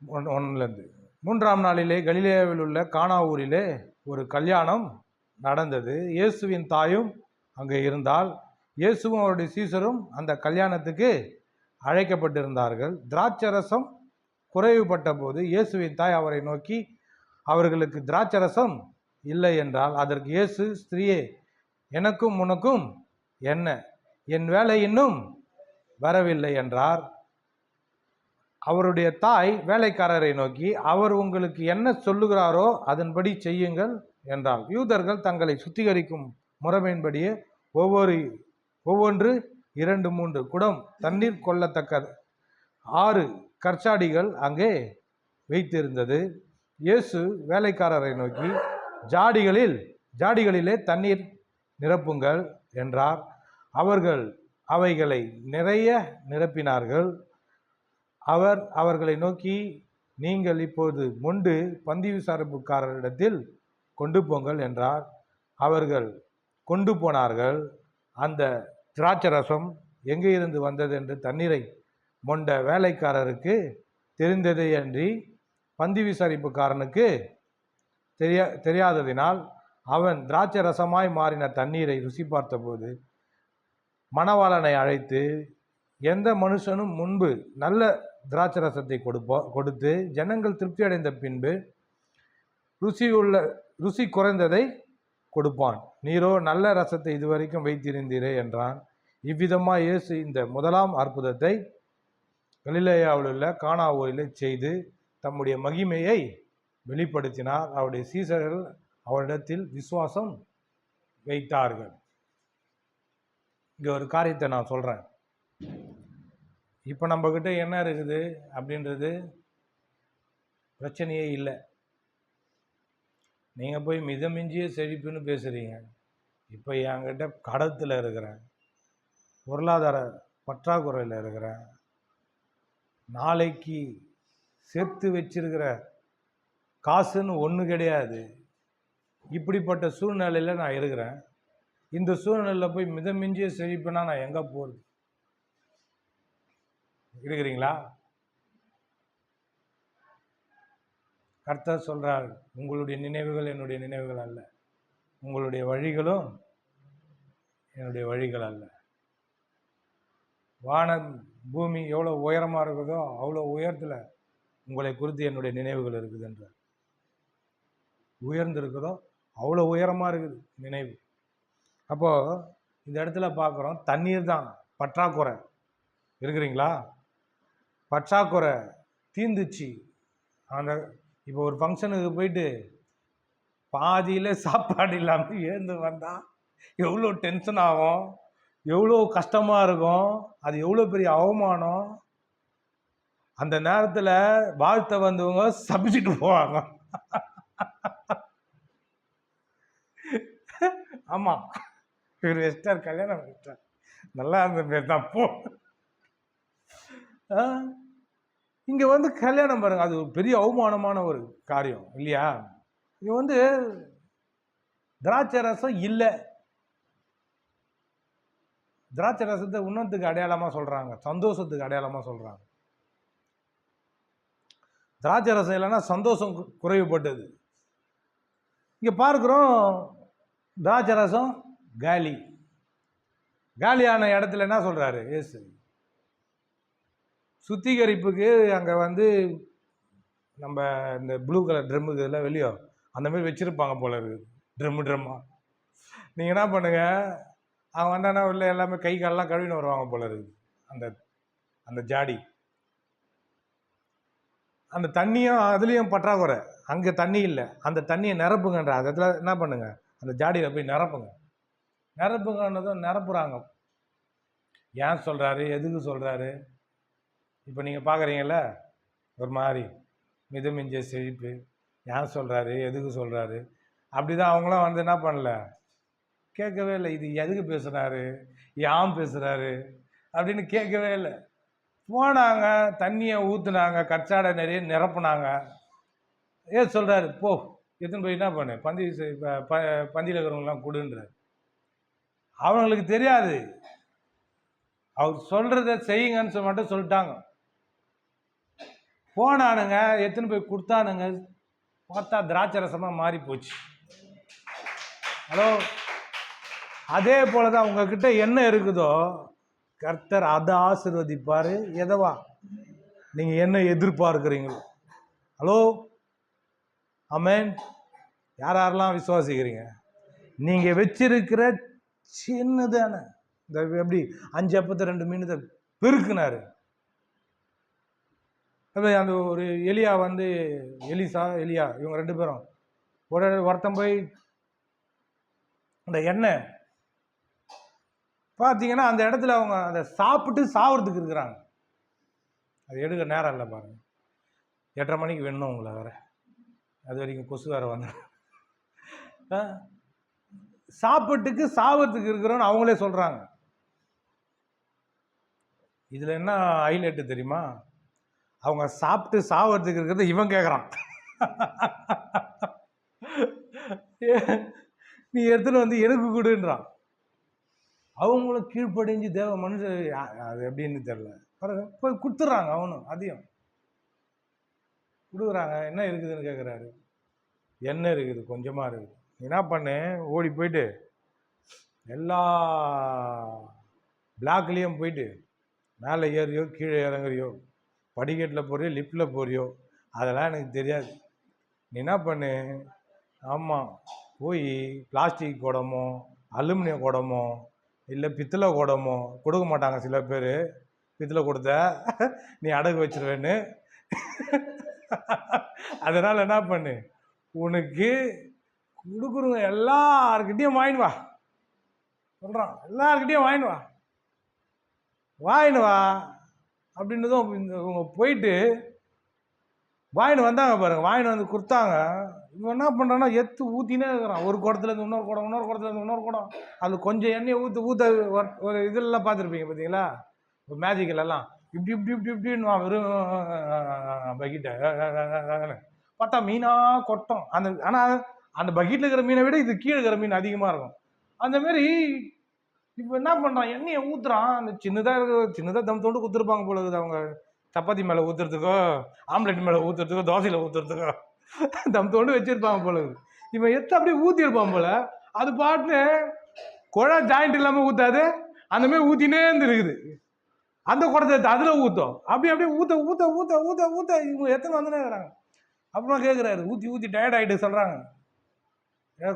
1 3ஆம் நாளிலே கலிலேயாவில் உள்ள கானா ஊரிலே ஒரு கல்யாணம் நடந்தது. இயேசுவின் தாயும் அங்கே இருந்தால். இயேசுவும் அவருடைய சீசரும் அந்த கல்யாணத்துக்கு அழைக்கப்பட்டிருந்தார்கள். திராட்சரசம் குறைவுபட்ட போது இயேசுவின் தாய் அவரை நோக்கி, அவர்களுக்கு திராட்சரசம் இல்லை என்றால். அதற்கு இயேசு, ஸ்திரீயே, எனக்கும் உனக்கும் என்ன? என் வேலை இன்னும் வரவில்லை என்றார். அவருடைய தாய் வேலைக்காரரை நோக்கி, அவர் உங்களுக்கு என்ன சொல்லுகிறாரோ அதன்படி செய்யுங்கள் என்றார். யூதர்கள் தங்களை சுத்திகரிக்கும் முறைமையின்படியே ஒவ்வொன்று 2-3 குடம் தண்ணீர் கொள்ளத்தக்க 6 கற்சாடிகள் அங்கே வைத்திருந்தது. இயேசு வேலைக்காரரை நோக்கி, ஜாடிகளிலே தண்ணீர் நிரப்புங்கள் என்றார். அவர்கள் அவைகளை நிறைய நிரப்பினார்கள். அவர் அவர்களை நோக்கி, நீங்கள் இப்போது மொண்டு பந்தி விசாரிப்புக்காரரிடத்தில் கொண்டு போங்கள் என்றார். அவர்கள் கொண்டு போனார்கள். அந்த திராட்சரசம் எங்கே இருந்து வந்தது என்று தண்ணீரை மொண்ட வேலைக்காரருக்கு தெரிந்ததே அன்றி பந்தி விசாரிப்புக்காரனுக்கு தெரியாததினால் அவன் திராட்சரசமாய் மாறின தண்ணீரை ருசி பார்த்தபோது மணவாளனை அழைத்து, எந்த மனுஷனும் முன்பு நல்ல திராட்சரசத்தை கொடுத்து ஜனங்கள் திருப்தி அடைந்த பின்பு ருசி குறைந்ததை கொடுப்பான். நீரோ நல்ல ரசத்தை இதுவரைக்கும் வைத்திருந்தீரே என்றான். இவ்விதமாக இயேசு இந்த முதலாம் அற்புதத்தை கலிலேயாவில் உள்ள கானா ஊரில் செய்து தம்முடைய மகிமையை வெளிப்படுத்தினார். அவருடைய சீசர்கள் அவரிடத்தில் விசுவாசம் வைத்தார்கள். இங்கே ஒரு காரியத்தை நான் சொல்கிறேன். இப்போ நம்மக்கிட்ட என்ன இருக்குது அப்படின்றது பிரச்சனையே இல்லை. நீங்கள் போய் மிதமிஞ்சிய செழிப்புன்னு பேசுகிறீங்க. இப்போ என்கிட்ட கடத்தில் இருக்கிறேன், பொருளாதார பற்றாக்குறையில் இருக்கிறேன், நாளைக்கு சேர்த்து வச்சிருக்கிற காசுன்னு ஒன்று கிடையாது. இப்படிப்பட்ட சூழ்நிலையில் நான் இருக்கிறேன். இந்த சூழ்நிலையில் போய் மிதமிஞ்சிய செழிப்புனா நான் எங்கே போகிறது? இருக்கிறீங்களா? கர்த்தர் சொல்கிறார், உங்களுடைய நினைவுகள் என்னுடைய நினைவுகள் அல்ல, உங்களுடைய வழிகளும் என்னுடைய வழிகள் அல்ல. வானம் பூமி எவ்வளோ உயரமாக இருக்குதோ அவ்வளோ உயரத்தில் உங்களை குறித்து என்னுடைய நினைவுகள் இருக்குது என்றார். உயர்ந்திருக்குதோ அவ்வளோ உயரமாக இருக்குது நினைவு. அப்போது இந்த இடத்துல பார்க்குறோம், தண்ணீர் தான் பற்றாக்குறை. இருக்கிறீங்களா? பற்றாக்குறை தீர்ந்துச்சு. அந்த இப்போ ஒரு ஃபங்க்ஷனுக்கு போயிட்டு பாதியில் சாப்பாடு இல்லாமல் ஏந்து வந்தால் எவ்வளோ டென்ஷன் ஆகும், எவ்வளோ கஷ்டமாக இருக்கும், அது எவ்வளோ பெரிய அவமானம். அந்த நேரத்தில் வாழ்த்த வந்தவங்க சபிச்சுட்டு போவாங்க. ஆமாம், இவர் வெஸ்டர் கல்யாணம் வெஸ்டர் நல்லா இருந்த பேர் தான் போ. இங்கே வந்து கல்யாணம் பாருங்க, அது ஒரு பெரிய அவமானமான ஒரு காரியம் இல்லையா? இங்கே வந்து திராட்சை ரசம் இல்லை. திராட்சை ரசத்தை உன்னத்துக்கு அடையாளமாக சொல்கிறாங்க, சந்தோஷத்துக்கு அடையாளமாக சொல்கிறாங்க. திராட்சை ரசம் இல்லைன்னா சந்தோஷம் குறைவுபட்டது. இங்கே பார்க்குறோம், திராட்சை ரசம் காலியான இடத்துல என்ன சொல்கிறாரு இயேசு? சுத்திகரிப்புக்கு அங்கே வந்து நம்ம இந்த ப்ளூ கலர் ட்ரம்முக்கு இதெல்லாம் வெளியோ அந்த மாதிரி வச்சுருப்பாங்க போல இருக்குது, ட்ரம்மா. நீங்கள் என்ன பண்ணுங்கள், அவன் வந்தானா இல்லை எல்லாமே கை காலெலாம் கழுவின்னு வருவாங்க போல இருக்குது. அந்த ஜாடி, அந்த தண்ணியும் அதுலேயும் பற்றாக்குறை. அங்கே தண்ணி இல்லை, அந்த தண்ணியை நிரப்புங்கன்ற அதில் என்ன பண்ணுங்க, அந்த ஜாடியில் போய் நிரப்புங்கன்னதும் நிரப்புறாங்க. ஏன் சொல்கிறாரு, எதுக்கு சொல்கிறாரு? இப்போ நீங்கள் பார்க்குறீங்கள ஒரு மாதிரி மிதமிஞ்சிய செழிப்பு, ஏன் சொல்கிறாரு, எதுக்கு சொல்கிறாரு? அப்படி தான் அவங்களாம் வந்து என்ன பண்ணல, கேட்கவே இல்லை. இது எதுக்கு பேசுகிறாரு, ஏன் பேசுகிறாரு அப்படின்னு கேட்கவே இல்லை. போனாங்க, தண்ணியை ஊற்றுனாங்க, கச்சாடை நிறைய நிரப்புனாங்க. ஏன் சொல்கிறாரு, போ எத்தனை போய் என்ன பண்ணு, பந்தியில் இருக்கிறவங்களாம் கொடுன்றார். அவங்களுக்கு தெரியாது, அவர் சொல்கிறத செய்யுங்கன்னு மட்டும் சொல்லிட்டாங்க. போனானுங்க, எத்தனை போய் கொடுத்தானுங்க, பார்த்தா திராட்சை ரசமாக மாறி போச்சு. ஹலோ, அதே போல தான் உங்ககிட்ட என்ன இருக்குதோ கர்த்தர் அதை ஆசீர்வதிப்பார். எதவா நீங்கள் என்ன எதிர்பார்க்குறீங்களோ. ஹலோ, ஆமென். யாரெல்லாம் விசுவாசிக்கிறீங்க? நீங்கள் வச்சிருக்கிற சின்னதான இந்த எப்படி 5 அப்பத்தை 2 மீனத்தை பெருக்குனாரு. அந்த ஒரு எலியா வந்து எலியா இவங்க 2 பேரும் ஒருத்தன் போய் அந்த எண்ணெய் பார்த்தீங்கன்னா அந்த இடத்துல அவங்க அதை சாப்பிட்டு சாவறதுக்கு இருக்கிறாங்க. அது எடுக்க நேரம் இல்லை பாருங்க. 8:30 மணிக்கு வேணும் உங்களை வேற, அது வரைக்கும் கொசு வேற வந்து சாப்பிட்டுக்கு சாவறதுக்கு இருக்கிறோன்னு அவங்களே சொல்றாங்க. இதுல என்ன ஹைலைட்டு தெரியுமா? அவங்க சாப்பிட்டு சாவறதுக்கு இருக்கிறத இவன் கேட்குறான். நீ எடுத்துன்னு வந்து எனக்கு கொடுன்றான். அவங்களும் கீழ்ப்படிஞ்சு தேவ மனுஷன் அது எப்படின்னு தெரியல, போய் கொடுத்துட்றாங்க. அவனும் அதையும் கொடுக்குறாங்க. என்ன இருக்குதுன்னு கேட்குறாரு. என்ன இருக்குது? கொஞ்சமாக இருக்குது. என்ன பண்ணு, ஓடி போயிட்டு எல்லா பிளாக்லேயும் போயிட்டு மேலே ஏறியோ கீழே இறங்குறியோ, படிக்கட்டில் போறியோ லிஃப்டில் போறியோ, அதெல்லாம் எனக்கு தெரியாது. நீ என்ன பண்ணு, ஆமாம், போய் பிளாஸ்டிக் குடமோ அலுமினியம் குடமோ இல்லை பித்தளை குடமோ கொடுக்க மாட்டாங்க சில பேர். பித்தளை கொடுத்த நீ அடகு வச்சிருவேன்னு. அதனால் என்ன பண்ணு, உனக்கு கொடுக்குறவங்க எல்லார்கிட்டையும் வாங்கினு வா சொல்கிறான். எல்லார்கிட்டையும் வாங்கினு வா அப்படின்னதும் இவங்க போயிட்டு வாங்கின்னு வந்தாங்க பாருங்க. வாங்கின்னு வந்து கொடுத்தாங்க. இவன் என்ன பண்ணுறான்னா எத்து ஊற்றினே இருக்கிறான். ஒரு குடத்துலேருந்து இன்னொரு குடம், இன்னொரு குடத்துலேருந்து இன்னொரு குடம். அது கொஞ்சம் எண்ணெயை ஊற்ற ஒரு இதெல்லாம் பார்த்துருப்பீங்க பார்த்தீங்களா, ஒரு மேஜிக்கலெல்லாம் இப்படி இப்படி இப்படி இப்படின்னு வெறும் பக்கெட்டை பார்த்தா மீனாக கொட்டும். ஆனால் அந்த பக்கெட்டில் இருக்கிற மீனை விட இது கீழே இருக்கிற மீன் அதிகமாக இருக்கும். அந்தமாரி இப்போ என்ன பண்ணுறான், எண்ணெயை ஊற்றுறான். அந்த சின்னதாக தம் தோண்டு ஊற்றுருப்பாங்க போல இருக்குது. அவங்க சப்பாத்தி மேலே ஊற்றுறதுக்கோ ஆம்லெட் மேலே ஊற்றுறதுக்கோ தோசையில் ஊற்றுறதுக்கோ தம் தோண்டு வச்சுருப்பாங்க போல இருக்குது. இவன் எடுத்து அப்படியே ஊற்றிருப்பான் போல. அது பாட்டுன்னு குழா ஜாயிண்ட் இல்லாமல் ஊற்றாது, அந்தமாரி ஊற்றினே இருக்குது. அந்த குடத்தை எடுத்து அதில் ஊற்றும். அப்படியே ஊற்ற ஊற்ற ஊற்ற ஊற்ற ஊற்ற இவங்க எத்தனை வந்துனே இருக்கிறாங்க. அப்புறமா கேட்குறாரு, ஊற்றி டயர்ட் ஆகிட்டு சொல்கிறாங்க,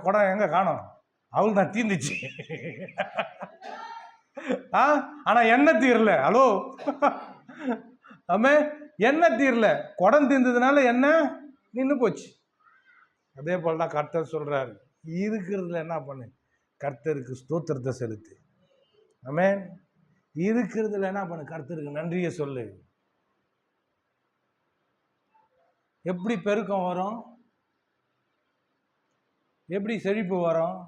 குடம் எங்கே காணோம்? அவள் தான் தீர்ந்துச்சு. ஆனால் எண்ணெய் தீரல. ஹலோ, ஆமே, எண்ணெய் தீரல. குடம் தீர்ந்ததுனால எண்ணெய் நின்று போச்சு. அதே போல் தான் கர்த்தர் சொல்கிறாரு, இருக்கிறதுல என்ன பண்ணு, கர்த்தருக்கு ஸ்தோத்திரத்தை செலுத்து. ஆமே, இருக்கிறதுல என்ன பண்ணு, கர்த்தருக்கு நன்றியை சொல்லு. எப்படி பெருக்கம் வரும்? எப்படி செழிப்பு வரும்?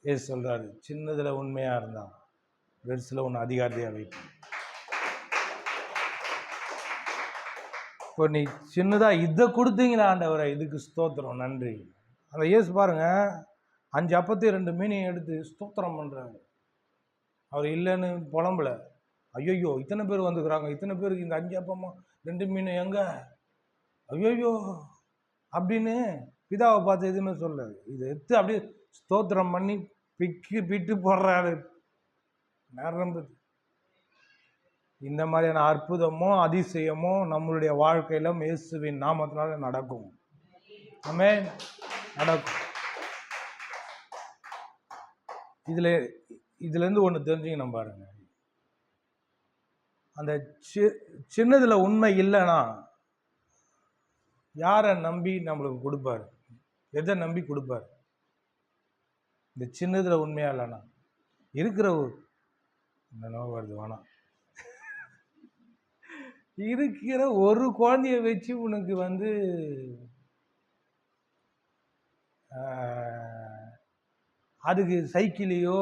ஏசு சொல்றாரு, சின்னதுல உண்மையா இருந்தான் பெருசுல ஒன்று அதிகாரத்தையா வைப்பேன். இப்போ நீ சின்னதா இதை கொடுத்தீங்களா ஆண்டவரை, இதுக்கு ஸ்தோத்திரம், நன்றி. அந்த ஏசு பாருங்க, 5 அப்பத்தையும் 2 மீனையும் எடுத்து ஸ்தோத்திரம் பண்றாரு. அவர் இல்லைன்னு புலம்பல. ஐயோ இத்தனை பேர் வந்துக்கிறாங்க, இத்தனை பேருக்கு இந்த 5 அப்பமா 2 மீன் எங்க, ஐயோ அப்படின்னு பிதாவை பார்த்து எதுவுமே சொல்லாது. இதை எடுத்து அப்படியே ஸ்தோத்திரம் பண்ணி பிட்டு போடுறாரு. நிரம்புது. இந்த மாதிரியான அற்புதமோ அதிசயமோ நம்மளுடைய வாழ்க்கையில இயேசுவின் நாமத்தினால நடக்கும். ஆமென், நடக்கும். இதுலேருந்து ஒன்று தெரிஞ்சுக்கணும் பாருங்க. அந்த சின்னதுல உண்மை இல்லைன்னா யாரை நம்பி நம்மளுக்கு கொடுப்பாரு? எதை நம்பி கொடுப்பாரு? இந்த சின்னதுல உண்மையா இல்லைன்னா இருக்கிற இந்த நோய் வருது வேணாம். இருக்கிற ஒரு குழந்தைய வச்சு உனக்கு அதுக்கு சைக்கிளையோ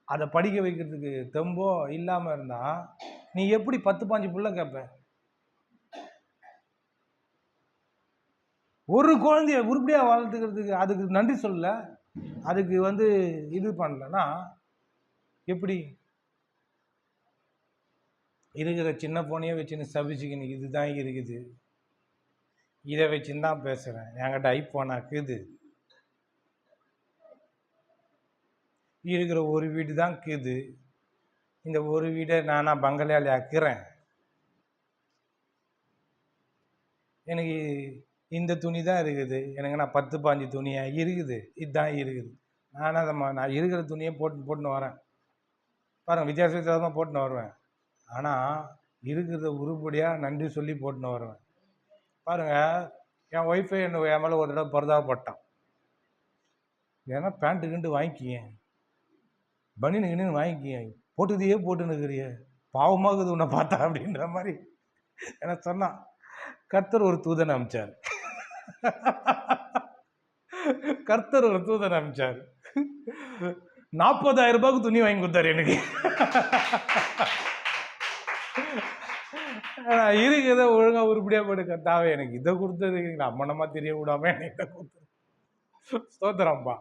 அதை படிக்க வைக்கிறதுக்கு தெம்போ இல்லாமல் இருந்தா நீ எப்படி 10-15 புள்ள கேட்ப? ஒரு குழந்தைய உருப்படியா வளர்த்துக்கிறதுக்கு அதுக்கு நன்றி சொல்லல, அதுக்கு இது பண்ணலன்னா எப்படி? இருக்கிற சின்ன போனையே வச்சுன்னு சபிச்சுக்கின்னு இதுதான் இருக்குது, இதை வச்சுன்னு தான் பேசுகிறேன், என்கிட்ட ஐஃபோனா இருக்குது, இருக்கிற ஒரு வீடு தான் இருக்குது, இந்த ஒரு வீடை நானா பங்களாலி ஆக்கிறேன். எனக்கு இந்த துணி தான் இருக்குது, எனக்கு நான் 10 15 துணியாக இருக்குது, இதுதான் இருக்குது. நான் இருக்கிற துணியை போட்டுன்னு வரேன் பாருங்கள், வித்தியாச வித்தியாசமாக போட்டுன்னு வருவேன். ஆனால் இருக்கிறத உருப்படியாக நன்றி சொல்லி போட்டுன்னு வருவேன். பாருங்கள், என் ஒய்ஃபை என் மேலே ஒரு தடவை பரிதாபப்பட்டான். ஏன்னா பேண்ட்டு கிண்டு வாங்கிக்கிங்க, பனின்னு கிண்டு வாங்கிக்கிங்க, போட்டுதையே போட்டுன்னு இருக்கிறிய, பாவமாகுது உன்னை பார்த்தா அப்படின்ற மாதிரி எனக்கு சொன்னான். கர்த்தர் ஒரு தூதனை அனுப்பிச்சார். கர்த்தர் ஒரு தூதனை அனுப்பிச்சார். 40,000 ரூபாய்க்கு துணி வாங்கி கொடுத்தாரு எனக்கு. இருக்கிறத ஒழுங்கா உருப்படியா போட்டு கத்தாவே எனக்கு இதை கொடுத்தது அம்மனமா தெரிய விடாம எனக்கு இதை கொடுத்தது. ஸ்தோத்திரம்பா.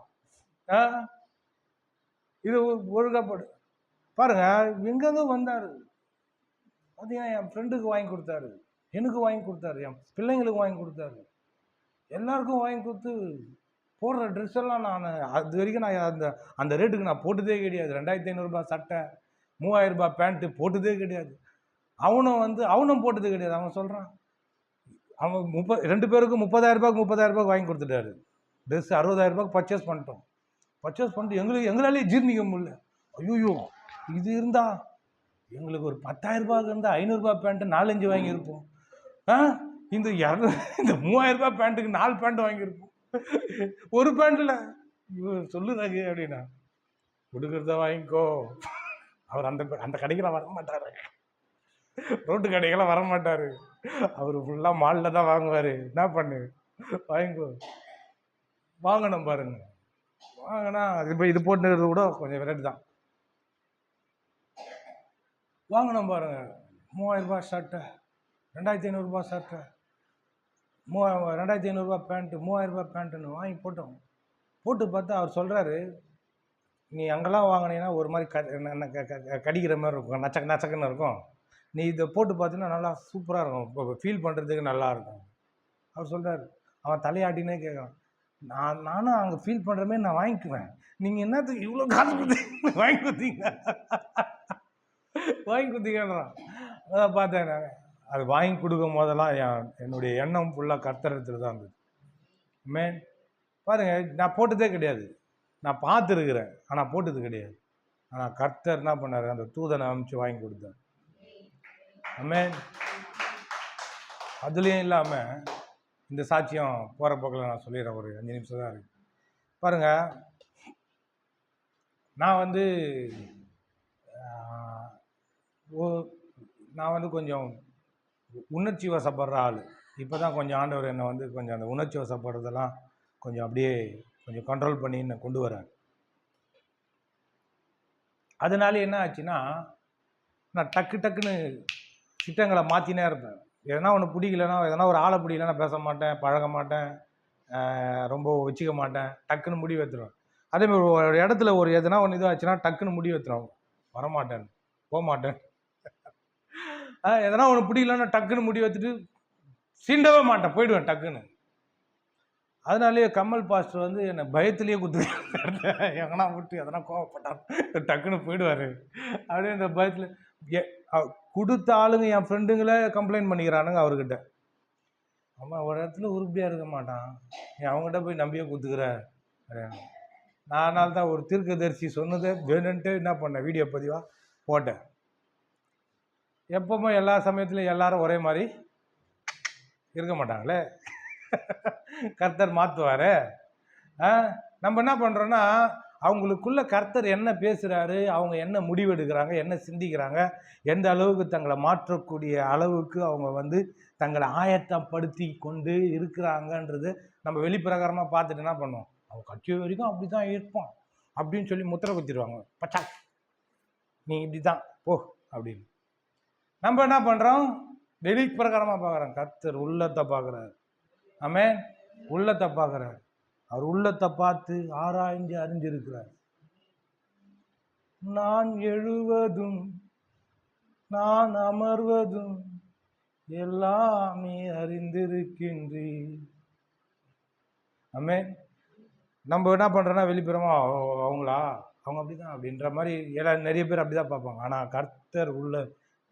இது ஒழுங்கா போடு பாருங்க. எங்கெங்க வந்தாரு பார்த்தீங்கன்னா, என் ஃப்ரெண்டுக்கு வாங்கி கொடுத்தாரு, எனக்கு வாங்கி கொடுத்தாரு, என் பிள்ளைங்களுக்கு வாங்கி கொடுத்தாரு, எல்லாருக்கும் வாங்கி கொடுத்து போடுற ட்ரெஸ் எல்லாம் நான் அது வரைக்கும் நான் அந்த ரேட்டுக்கு நான் போட்டதே கிடையாது. 2,500 ரூபாய் சட்டை, 3,000 ரூபாய் பேண்ட்டு போட்டதே கிடையாது. அவனும் போட்டது கிடையாது. அவன் சொல்கிறான், அவன் 2 பேருக்கும் 30,000 ரூபாய்க்கு வாங்கி கொடுத்துட்டாரு. ட்ரெஸ் 60,000 ரூபாய்க்கு பர்ச்சேஸ் பண்ணிட்டோம். பர்ச்சேஸ் பண்ணிட்டு எங்களாலேயே ஜீர்ணிக்க முடியல. ஐயோ, இது இருந்தால் எங்களுக்கு ஒரு 10,000 ரூபாய்க்கு இருந்தால் 500 ரூபாய் பேண்ட்டு 4-5 வாங்கியிருப்போம். இந்த 3,000 ரூபாய் பேண்ட்டுக்கு 4 பேண்ட் வாங்கியிருப்போம். ஒரு பேண்ட்டில் சொல்லுறாங்க அப்படின்னா, கொடுக்குறத வாங்கிக்கோ. அவர் அந்த கடைக்கெல்லாம் வர மாட்டார், ரோட்டு கடைக்கெல்லாம் வர மாட்டார். அவர் ஃபுல்லாக மாலில் தான் வாங்குவார். என்ன பண்ணு, வாங்கிக்கோ. வாங்கணும் பாருங்க. வாங்கினா இப்போ இது போட்டுறது கூட கொஞ்சம் ரேட்டு தான். வாங்கினோம் பாருங்க, 3,000 ரூபாய் ஷர்ட்டு, 2,500 ரூபாய் ஷர்ட்டு, 2,500 ரூபாய் பேண்ட்டு, 3,000 ரூபாய் பேண்ட்டுன்னு வாங்கி போட்டோம். போட்டு பார்த்தா அவர் சொல்கிறாரு, நீ அங்கெல்லாம் வாங்கினீங்கன்னா ஒரு மாதிரி கடிக்கிற மாதிரி இருக்கும், நச்சக்குன்னு இருக்கும். நீ இதை போட்டு பார்த்தீங்கன்னா நல்லா சூப்பராக இருக்கும், இப்போ ஃபீல் பண்ணுறதுக்கு நல்லாயிருக்கும். அவர் சொல்கிறார். அவன் தலையாட்டினே கேட்குறான், நானும் அங்கே ஃபீல் பண்ணுற மாதிரி நான் வாங்கிக்குவேன், நீங்கள் என்னத்துக்கு இவ்வளோ காசு கொடுத்தீங்க வாங்கி கொடுத்தீங்கன்றான். அதான் பார்த்தேன் நான். அது வாங்கி கொடுக்கும் போதெல்லாம் என்னுடைய எண்ணம் ஃபுல்லாக கர்த்தரத்தில் தான் இருந்தது. மேன் பாருங்கள், நான் போட்டதே கிடையாது, நான் பார்த்துருக்குறேன், ஆனால் போட்டது கிடையாது. ஆனால் கர்த்தர் என்ன பண்ணார், அந்த தூதனை அனுப்பிச்சு வாங்கி கொடுத்தார். மேன் அதுலேயும் இல்லாமல் இந்த சாட்சியம் போகிற போக்கில் நான் சொல்லிடுறேன், ஒரு 5 நிமிஷம் தான் இருக்குது. பாருங்கள், நான் வந்து கொஞ்சம் உணர்ச்சி வசப்படுற ஆள். இப்போ தான் கொஞ்சம் ஆண்டவர் என்னை வந்து கொஞ்சம் அந்த உணர்ச்சி வசப்படுறதெல்லாம் கொஞ்சம் அப்படியே கொஞ்சம் கண்ட்ரோல் பண்ணி என்னை கொண்டு வரார். அதனால என்ன ஆச்சுன்னா, நான் டக்குன்னு திட்டங்களை மாற்றினே இருப்பேன். எதனா ஒன்று பிடிக்கலன்னா, எதனா ஒரு ஆளை பிடிக்கலன்னா பேச மாட்டேன், பழக மாட்டேன், ரொம்ப வச்சுக்க மாட்டேன், டக்குன்னு முடிவு எடுத்துருவேன். அதேமாதிரி ஒரு இடத்துல எதனா ஒன்று இது ஆச்சுன்னா டக்குன்னு முடிவு எடுத்துருவேன், வரமாட்டேன், போக மாட்டேன். எதனா ஒன்று பிடிக்கலன்னா டக்குன்னு முடிவு எடுத்துட்டு சீண்டவே மாட்டேன், போயிடுவேன் டக்குன்னு. அதனாலேயே கமல் பாஸ்டர் வந்து என்னை பயத்திலேயே குத்துருக்காரு. எங்கன்னா விட்டு எதனா கோவப்பட்டார் டக்குன்னு போயிடுவார். அப்படியே இந்த பயத்தில் கொடுத்த ஆளுங்க என் ஃப்ரெண்டுங்களே கம்ப்ளைண்ட் பண்ணிக்கிறானுங்க அவர்கிட்ட. ஆமாம், ஒரு இடத்துல உருப்படியாக இருக்க மாட்டான், அவங்ககிட்ட போய் நம்பியே குத்துக்கிற. நான் தான் ஒரு தீர்க்கதரிசி சொன்னதை வேணுன்ட்டு என்ன பண்ணேன், வீடியோ பதிவாக போட்டேன். எப்பவுமே எல்லா சமயத்துலையும் எல்லாரும் ஒரே மாதிரி இருக்க மாட்டாங்களே, கர்த்தர் மாற்றுவார். நம்ம என்ன பண்ணுறோன்னா, அவங்களுக்குள்ள கர்த்தர் என்ன பேசுகிறாரு, அவங்க என்ன முடிவெடுக்கிறாங்க, என்ன சிந்திக்கிறாங்க, எந்த அளவுக்கு தங்களை மாற்றக்கூடிய அளவுக்கு அவங்க வந்து தங்களை ஆயத்தப்படுத்தி கொண்டு இருக்கிறாங்கன்றது நம்ம வெளிப்பிரகாரமாக பார்த்துட்டு என்ன பண்ணுவோம், அவங்க கட்சி வரைக்கும் அப்படி தான் இருப்போம் அப்படின்னு சொல்லி முத்திரை குத்திடுவாங்க. பச்சா நீ இப்படி தான் ஓ அப்படின்னு. நம்ம என்ன பண்ணுறோம், வெளிப்பிரகாரமாக பார்க்குறோம். கர்த்தர் உள்ளத்தை பார்க்குறாரு. ஆமென், உள்ளத்தை பார்க்குறாரு. அவர் உள்ளத்தை பார்த்து ஆராய்ஞ்சு அறிஞ்சிருக்கிறார். நான் எழுவதும் நான் அமர்வதும் எல்லாமே அறிந்திருக்கின்றேன். ஆமென். நம்ம என்ன பண்ணுறோன்னா வெளிப்புறமா அவங்களா அவங்க அப்படி தான் அப்படின்ற மாதிரி எல்லாம் நிறைய பேர் அப்படி தான் பார்ப்பாங்க. ஆனால் கர்த்தர் உள்ள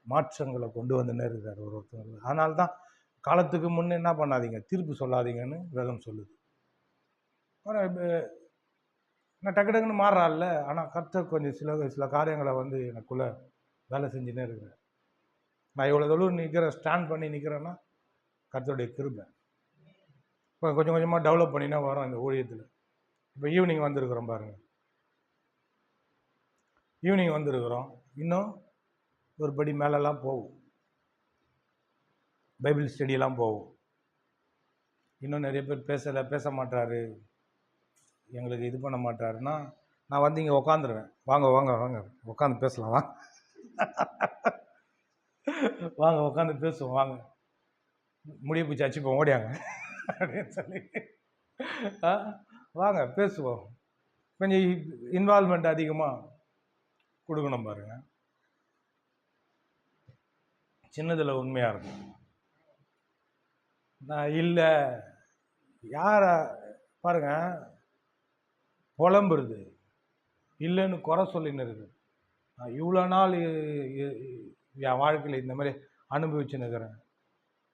மாற்றங்களை கொண்டு வந்துன்னே இருக்கார் ஒருத்தர். அதனால தான் காலத்துக்கு முன்னே என்ன பண்ணாதீங்க, தீர்ப்பு சொல்லாதீங்கன்னு வேதம் சொல்லுது. ஆனால் நான் டக்கு டக்குன்னு மாறுறாள்ல. ஆனால் கர்த்தர் கொஞ்சம் சில காரியங்களை வந்து எனக்குள்ளே வேலை செஞ்சுன்னே இருக்கிறேன். நான் இவ்வளோ தூரம் நிற்கிறேன், ஸ்டாண்ட் பண்ணி நிற்கிறேன்னா கர்த்தருடைய கிருபை. இப்போ கொஞ்சம் கொஞ்சமாக டெவலப் பண்ணினா வரோம் இந்த ஊழியத்தில். இப்போ ஈவினிங் வந்திருக்கிறோம் பாருங்கள், ஈவினிங் வந்திருக்கிறோம், இன்னும் ஒரு படி மேலெல்லாம் போகும், பைபிள் ஸ்டடியெல்லாம் போகும். இன்னும் நிறைய பேர் பேச மாட்டாரு, எங்களுக்கு இது பண்ண மாட்டாருன்னா நான் வந்து இங்கே உக்காந்துருவேன். வாங்க வாங்க வாங்க உட்காந்து பேசலாம், வாங்க வாங்க உட்காந்து பேசுவோம், வாங்க முடிய பிடிச்சி அச்சுப்போம் ஓடியாங்க அப்படின்னு சொல்லி வாங்க பேசுவோம். கொஞ்சம் இன்வால்மெண்ட் அதிகமாக கொடுக்கணும் பாருங்க. சின்னதில் உண்மையாக இருக்கும். நான் இல்லை யார பாருங்க புலம்புறது இல்லைன்னு குறை சொல்லின்னு இருக்குது. நான் இவ்வளோ நாள் என் வாழ்க்கையில் இந்த மாதிரி அனுபவிச்சுன்னு இருக்கிறேன்.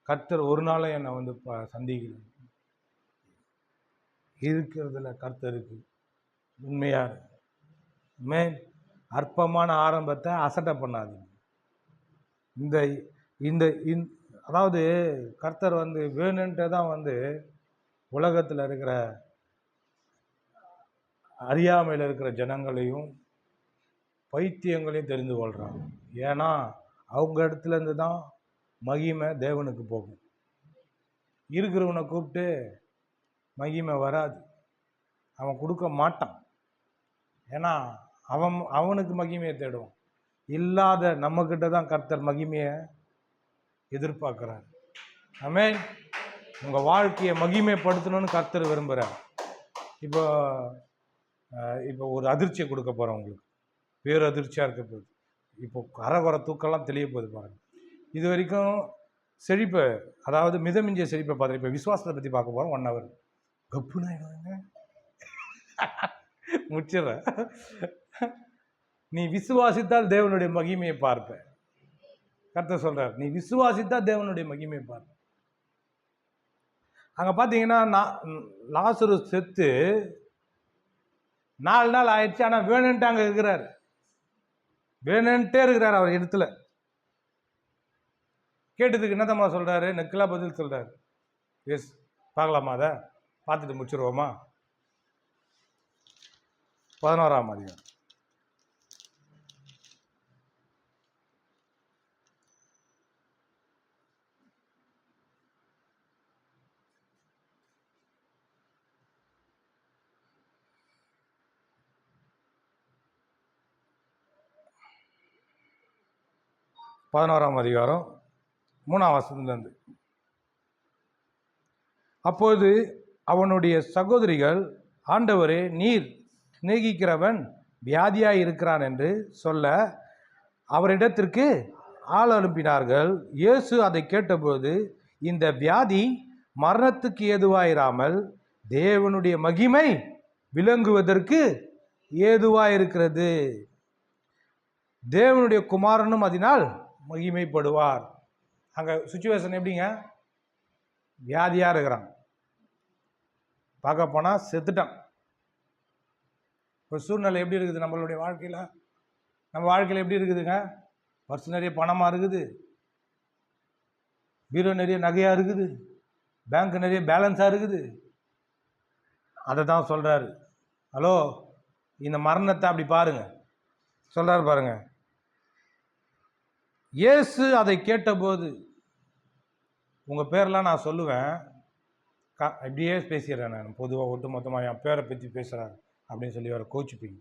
கர்த்தர் ஒரு நாளும் என்னை வந்து சந்திக்கல. இருக்கிறதுல கர்த்தருக்கு உண்மையாக அற்பமான ஆரம்பத்தை அசட்டை பண்ணாதீங்க. இந்த அதாவது கர்த்தர் வந்து வேணுன்ட்டு தான் வந்து உலகத்தில் இருக்கிற அறியாமையில் இருக்கிற ஜனங்களையும் பைத்தியங்களையும் தெரிந்து கொள்கிறாங்க. ஏன்னா அவங்க இடத்துலேருந்து தான் மகிமை தேவனுக்கு போகும். இருக்கிறவனை கூப்பிட்டு மகிமை வராது, அவன் கொடுக்க மாட்டான். ஏன்னா அவனுக்கு மகிமையை தேடுவான். இல்லாத நம்மக்கிட்ட தான் கர்த்தர் மகிமையை எதிர்பார்க்குறார். ஆமென். உங்கள் வாழ்க்கையை மகிமைப்படுத்தணும்னு கர்த்தர் விரும்புகிறார். இப்போ ஒரு அதிர்ச்சியை கொடுக்க போகிறேன் உங்களுக்கு, பேர் அதிர்ச்சியாக இருக்க போகுது. இப்போ கரகுர தூக்கெல்லாம் தெளிய போகுது பாருங்கள். இது வரைக்கும் செழிப்பை, அதாவது மிதமிஞ்சிய செழிப்பை பார்த்து, இப்போ விசுவாசத்தை பற்றி பார்க்க போகிறோம். 1 hour கப்புன்னு ஆகிடுவாங்க. முடிச்சிடுறேன். நீ விசுவாசித்தால் தேவனுடைய மகிமையை பார்ப்ப. கர்த்தர் சொல்றார், நீ விசுவாசித்தால் தேவனுடைய மகிமையை பார்ப்ப. அங்கே பார்த்தீங்கன்னா லாசரு செத்து 4 நாள் ஆயிடுச்சு. ஆனால் வேணுன்ட்டு அங்கே இருக்கிறார், வேணுன்ட்டே இருக்கிறார் அவர் இடத்துல. கேட்டதுக்கு என்னதம்மா சொல்கிறாரு? நெக்கலா பதில் சொல்கிறார். எஸ், பார்க்கலாமா? அதை பார்த்துட்டு முடிச்சிருவோமா? 11ஆம் அதிகாரம். பதினோராம் அதிகாரம் 3ஆம் வசனத்திலிருந்து. அப்போது அவனுடைய சகோதரிகள், ஆண்டவரே, நீர் சிநேகிக்கிறவன் வியாதியாய் இருக்கிறான் என்று சொல்ல அவரிடத்திற்கு ஆள் அனுப்பினார்கள். இயேசு அதை கேட்டபோது, இந்த வியாதி மரணத்துக்கு ஏதுவாயிராமல் தேவனுடைய மகிமை விளங்குவதற்கு ஏதுவாயிருக்கிறது, தேவனுடைய குமாரனும் அதனால் மகிமைப்படுவார். அங்கே சுச்சுவேஷன் எப்படிங்க? வியாதியாக இருக்கிறான், பார்க்க போனால் செத்துட்டான். இப்போ சூழ்நிலை எப்படி இருக்குது நம்மளுடைய வாழ்க்கையில்? நம்ம வாழ்க்கையில் எப்படி இருக்குதுங்க? பர்ஸ் நிறைய பணமாக இருக்குது, பீரோ நிறைய நகையாக இருக்குது, பேங்க் நிறைய பேலன்ஸாக இருக்குது. அதை தான் சொல்கிறாரு. ஹலோ, இந்த மரணத்தை அப்படி பாருங்க, சொல்கிறாரு பாருங்க. இயேசு அதை கேட்டபோது, உங்கள் பேரெலாம் நான் சொல்லுவேன், அப்படியே பேசிடுறேன் நான், பொதுவாக ஒட்டு மொத்தமாக என் பேரை பற்றி பேசுகிறார் அப்படின்னு சொல்லி வர கோச்சிப்பீங்க.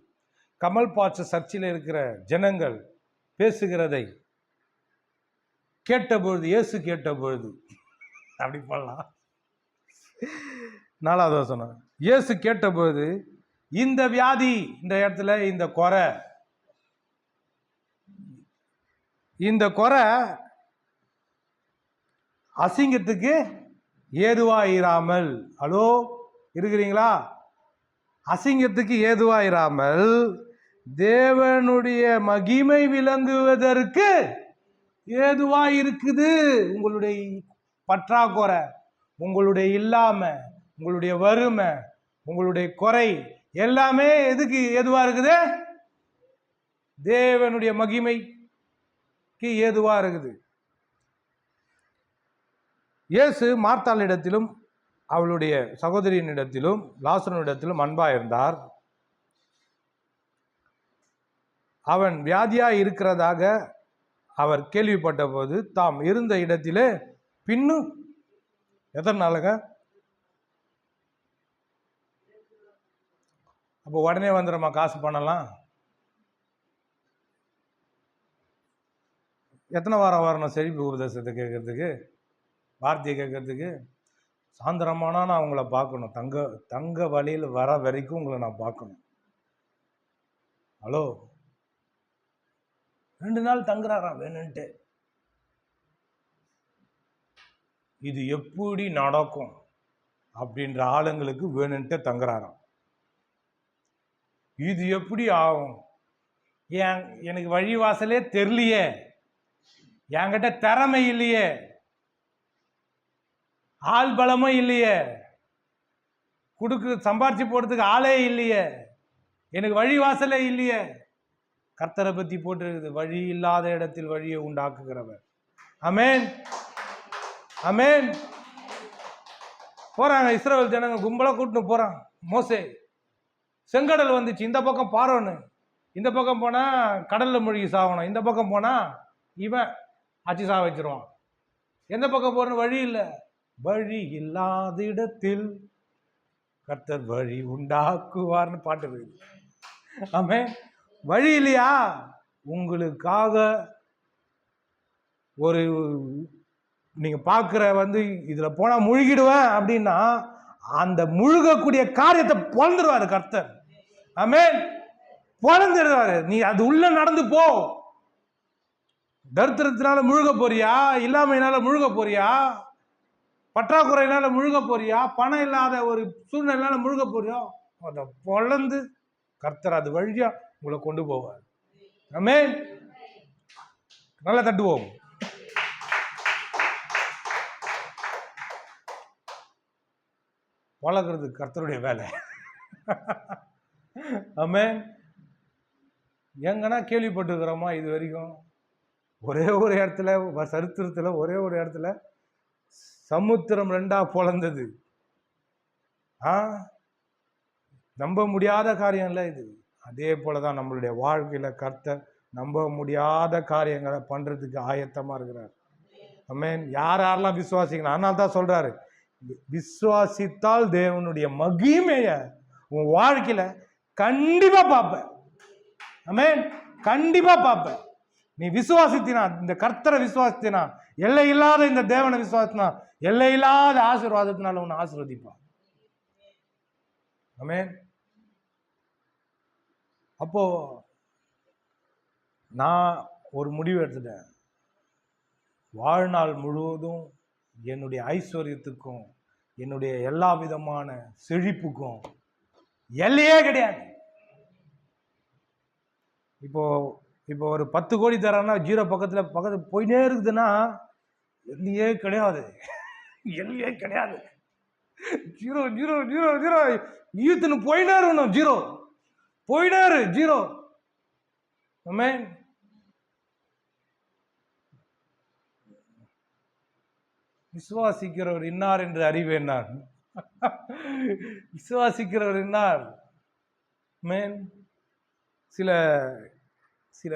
கமல் பாட்ச சர்ச்சில் இருக்கிற ஜனங்கள் பேசுகிறதை கேட்டபொழுது, இயேசு கேட்டபொழுது, அப்படி பண்ணலாம். 4வது வசனம். இயேசு கேட்டபொழுது, இந்த வியாதி, இந்த இடத்துல இந்த குறை, இந்த குறை அசிங்கத்துக்கு ஏதுவாயிராமல், ஹலோ இருக்கிறீங்களா? அசிங்கத்துக்கு ஏதுவாயிராமல் தேவனுடைய மகிமை விளங்குவதற்கு ஏதுவா இருக்குது. உங்களுடைய பற்றாக்குறை, உங்களுடைய இல்லாம, உங்களுடைய வறுமை, உங்களுடைய குறை எல்லாமே எதுக்கு ஏதுவா இருக்குது? தேவனுடைய மகிமைக்கு ஏதுவா இருக்குது. இயேசு மார்த்தாளிடத்திலும் அவளுடைய சகோதரியினிடத்திலும் லாசருவினிடத்திலும் அன்பா இருந்தார். அவன் வியாதியா இருக்கிறதாக அவர் கேள்விப்பட்ட போது தாம் இருந்த இடத்திலே பின்னும் எத்தனை நாளுங்க? அப்போ உடனே வந்துடுமா காசு பண்ணலாம்? எத்தனை வாரம் வரணும் செழிப்பு உபதேசத்தை கேட்கறதுக்கு, வார்த்தையை கேட்கறதுக்கு? சாயந்தரமானா நான் உங்களை பார்க்கணும். தங்க வழியில் வர வரைக்கும் உங்களை நான் பார்க்கணும். ஹலோ, 2 நாள் தங்குறாராம் வேணுன்ட்டு. இது எப்படி நடக்கும் அப்படின்ற ஆளுங்களுக்கு வேணுன்ட்டு தங்குறாராம். இது எப்படி ஆகும்? எனக்கு வழிவாசலே தெரியலையே, என்கிட்ட திறமை இல்லையே, ஆள் பலமும் இல்லையே, சம்பாரிச்சு போடுறதுக்கு ஆளே இல்லையே, எனக்கு வழிவாசலே இல்லையே. கர்த்தரை பத்தி போட்டிருக்குது, வழி இல்லாத இடத்தில் வழியை உண்டாக்குகிறவர். ஆமென், ஆமென். போறாங்க இஸ்ரவேல் ஜனங்க கும்பலா கூட்டிட்டு போறான். மோசே, செங்கடல் வந்துச்சு, இந்த பக்கம் பாரோன்னு, இந்த பக்கம் போனா கடல்ல மூழ்கி சாகணும், இந்த பக்கம் போனா இவன் ஆட்சி சாக வச்சிருவான். எந்த பக்கம் போறன்னு வழி இல்லை. வழி இல்லாத இடத்தில் கர்த்தர் வழி உண்டாக்குவார்னு பாட்டு இருக்குது. ஆமென். வழி இல்லையா? உங்களுக்காக ஒரு நீங்க பார்க்குற இதுல போனா முழுகிடுவேன் அப்படின்னா அந்த முழுகக்கூடிய காரியத்தை பொழந்துருவாரு கர்த்தர். ஆமென், பொழந்துடுவாரு. நீ அது உள்ள நடந்து போ. தரித்திரத்தினால முழுக போறியா? இல்லாமையினால முழுக போறியா? பற்றாக்குறையினால முழுக போறியா? பணம் இல்லாத ஒரு சூழ்நிலைனால முழுக போறியோ? அதை பொழந்து கர்த்தர் அது வழியா உங்களை கொண்டு போவார். ஆமென். நல்லா தட்டுவோம். பழகிறது கர்த்தருடைய வேலை. ஆமென். எங்கன்னா கேள்விப்பட்டிருக்கிறோமா இது வரைக்கும்? ஒரே ஒரு இடத்துல சரித்திரத்துல ஒரே ஒரு இடத்துல சமுத்திரம் 2 பொளந்தது. நம்ப முடியாத காரியம் இல்லை இது. அதே போலதான் நம்மளுடைய வாழ்க்கையில கர்த்தர் நம்ப முடியாத காரியங்களை பண்றதுக்கு ஆயத்தமா இருக்கிறார். ஆமென். யாரெல்லாம் விசுவாசிக்கணும்? அதனால தான் சொல்றாரு, விசுவாசித்தால் தேவனுடைய மகிமைய உன் வாழ்க்கையில கண்டிப்பா பார்ப்ப. ஆமென், கண்டிப்பா பார்ப்ப. நீ விசுவாசித்தினா, இந்த கர்த்தரை விசுவாசித்தினா, எல்லை இல்லாத இந்த தேவனை விசுவாசினா, எல்லை இல்லாத ஆசீர்வாதத்தினால உன்னை ஆசீர்வதிப்பான். ஆமென். அப்போ நான் ஒரு முடிவு எடுத்துட்டேன். வாழ்நாள் முழுவதும் என்னுடைய ஐஸ்வர்யத்துக்கும் என்னுடைய எல்லா விதமான செழிப்புக்கும் எல்லையே கிடையாது. இப்போ ஒரு 10 கோடி தரான்னா 0 பக்கத்துல போயினே இருக்குதுன்னா எல்லையே கிடையாது. எல்லையே கிடையாது. 0 0 0 0 ஈத்துன்னு போயினே இருக்கணும். 0 போயினே இரு. 0. ஆமென். விசுவாசிக்கிறவர் இன்னார் என்று அறிவேன் நான். விசுவாசிக்கிறவர் இன்னார். ஆமென். சில சில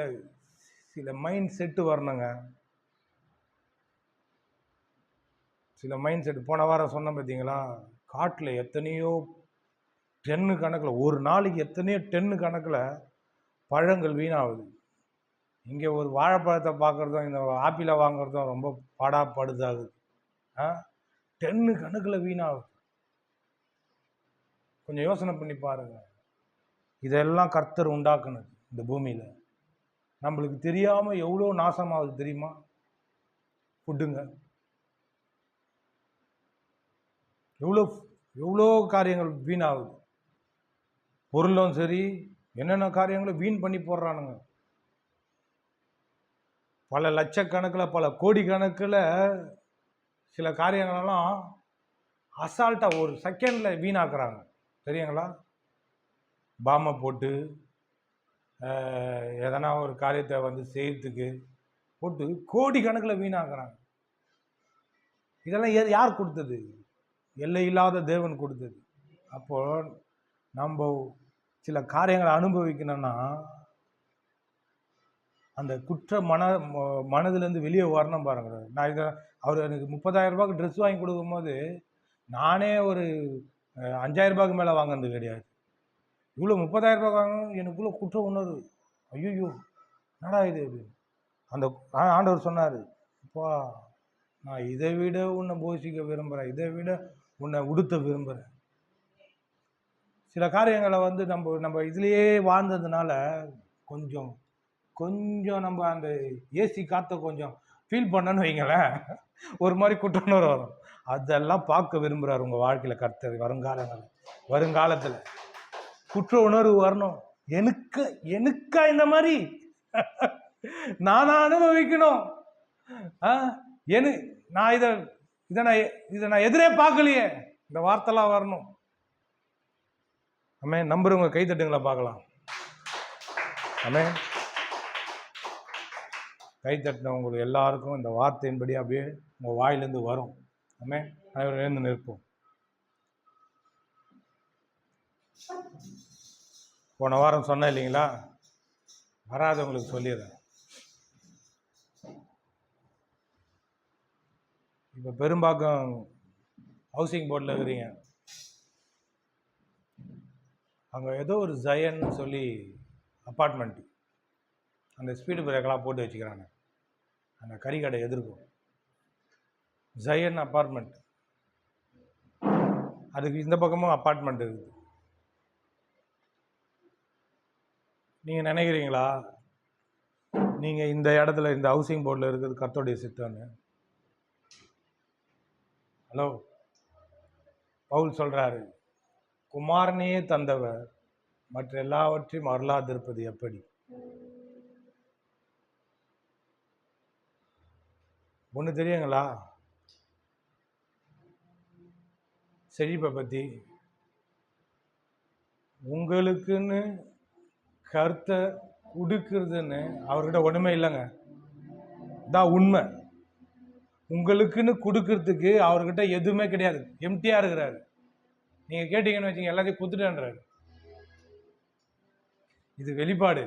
சில மைண்ட் செட்டு வரணுங்க. சில மைண்ட் செட். போன வாரம் சொன்ன பார்த்தீங்களா, காட்டில் எத்தனையோ டென்னு கணக்கில், ஒரு நாளைக்கு எத்தனையோ டென்னு கணக்கில் பழங்கள் வீணாகுது. இங்கே ஒரு வாழைப்பழத்தை பார்க்குறதும் இந்த ஆப்பிளை வாங்குறதும் ரொம்ப பாடாப்படுதாகுது. டென்னு கணக்கில் வீணாகுது. கொஞ்சம் யோசனை பண்ணி பாருங்க. இதெல்லாம் கர்த்தர் உண்டாக்குனது இந்த பூமியில். நம்மளுக்கு தெரியாமல் எவ்வளோ நாசமாகுது தெரியுமா? ஃபுட்டுங்க. எவ்வளோ காரியங்கள் வீணாகுது. பொருளும் சரி, என்னென்ன காரியங்களும் வீண் பண்ணி போடுறானுங்க. பல லட்சக்கணக்கில், பல கோடி கணக்கில் சில காரியங்களெல்லாம் அசால்ட்டாக ஒரு செகண்டில் வீணாக்குறாங்க. தெரியுங்களா? பாமை போட்டு எதனா ஒரு காரியத்தை வந்து செய்யறதுக்கு போட்டு கோடி கணக்கில் வீணாக்குறாங்க. இதெல்லாம் யார் கொடுத்தது? எல்லை இல்லாத தேவன் கொடுத்தது. அப்போ நம்ம சில காரியங்களை அனுபவிக்கணும்னா அந்த குற்ற மனதிலேருந்து வெளியே வரணும் பாருங்க. நான் இதை அவர் எனக்கு 30,000 ரூபாய்க்கு ட்ரெஸ் வாங்கி கொடுக்கும்போது நானே ஒரு 5,000 ரூபாய்க்கு மேலே வாங்கினது கிடையாது. இவ்வளோ 30,000 ரூபாய் வாங்கணும் எனக்குள்ள குற்ற உணர்வு. ஐயோ என்னடா இது? அந்த ஆண்டவர் சொன்னார், அப்பா நான் இதை விட உன்னை போஷிக்க விரும்புகிறேன், இதை விட உன்னை உடுத்த விரும்புகிறேன். சில காரியங்களை வந்து நம்ம இதுலேயே வாழ்ந்ததுனால கொஞ்சம் நம்ம அந்த ஏசி காற்றை கொஞ்சம் ஃபீல் பண்ணன்னு வைங்களேன், ஒரு மாதிரி குற்றணர்வு வரும். அதெல்லாம் பார்க்க விரும்புகிறார் உங்கள் வாழ்க்கையில் கர்த்தர். வருங்காலத்தில் குற்ற உணர்வு வரணும். எனக்கா இந்த மாதிரி நானா அனுபவிக்கணும்? நான் இதை நான் எதிரே பார்க்கலையே. இந்த வார்த்தைலாம் வரணும். ஆமே. நம்புறவங்க கை தட்டுங்களா பார்க்கலாம். ஆமே. கை தட்டினவங்களுக்கு எல்லாருக்கும் இந்த வார்த்தையின்படி அப்படியே உங்கள் வாயிலேருந்து வரும். ஆமே. அனைவரும் எழுந்து நிற்போம். போன வாரம் சொன்னேன் இல்லைங்களா, வராதவங்களுக்கு சொல்லிடுறேன். இப்போ பெரும்பாக்கம் ஹவுசிங் போர்டில் இருக்கிறீங்க. அங்கே ஏதோ ஒரு ஜயன்னு சொல்லி அப்பார்ட்மெண்ட்டு, அந்த ஸ்பீடு பிரேக்கெலாம் போட்டு வச்சுக்கிறாங்க. அந்த கறிக்கடை எதிர்க்கும் ஜயன் அப்பார்ட்மெண்ட். அதுக்கு இந்த பக்கமும் அப்பார்ட்மெண்ட் இருக்குது. நீங்கள் நினைக்கிறீங்களா நீங்கள் இந்த இடத்துல இந்த ஹவுசிங் போர்டில் இருக்கிறது கர்த்தருடைய சித்தம்னு? ஹலோ, பவுல் சொல்கிறாரு, குமாரனையே தந்தவர் மற்ற எல்லாவற்றையும் அருளாதிருப்பது எப்படி? ஒன்று தெரியுங்களா? செழிப்பை பற்றி உங்களுக்குன்னு கருத்தை கொடுக்குறதுன்னு அவர்கிட்ட ஒன்றுமே இல்லைங்க. தான் உண்மை. உங்களுக்குன்னு கொடுக்கறதுக்கு அவர்கிட்ட எதுவுமே கிடையாது. எம்டியாக இருக்கிறாரு. நீங்கள் கேட்டீங்கன்னு வச்சுங்க, எல்லாத்தையும் கொடுத்துட்டேன்றாரு. இது வெளிப்பாடு.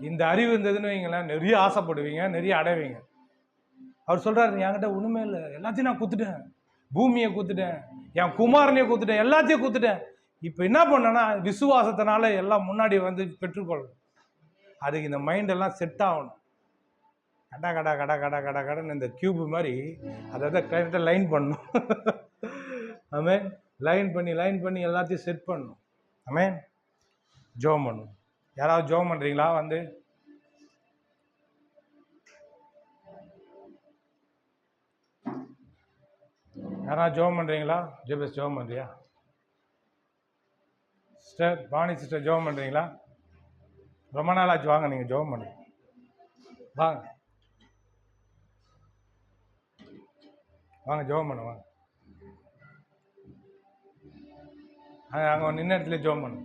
இந்த அறிவு இருந்ததுன்னு வைங்களேன், நிறைய ஆசைப்படுவீங்க, நிறைய அடைவீங்க. அவர் சொல்கிறாரு, என்கிட்ட ஒன்றுமே இல்லை, எல்லாத்தையும் நான் கொடுத்துட்டேன். பூமியை கொடுத்துட்டேன், என் குமாரனையே கொடுத்துட்டேன், எல்லாத்தையும் கொடுத்துட்டேன். இப்போ என்ன பண்ணேன்னா விசுவாசத்தினால எல்லாம் முன்னாடி வந்து பெற்றுக்கொள்ளணும். அதுக்கு இந்த மைண்டெல்லாம் செட் ஆகணும். கடா கடா கடா கடா கடா கடைன்னு இந்த கியூபு மாதிரி அதை கரெக்டாக லைன் பண்ணணும். ஆமே. லைன் பண்ணி எல்லாத்தையும் செட் பண்ணணும். ஆமே. ஜோம் பண்ணணும். யாராவது ஜோம் பண்ணுறீங்களா? வந்து யாராவது ஜோம் பண்ணுறீங்களா? ஜெபஸ் ஜோம் பண்ணுறியா? சிஸ்டர் பாணி சிஸ்டர் ஜோம் பண்ணுறீங்களா? ரொம்ப நாள் ஆச்சு, வாங்க நீங்கள் ஜோம் பண்ணுங்க. வாங்க வாங்க ஜோம் பண்ணு வாங்க. அங்கே நின்ன இடத்துல ஜோம் பண்ணு.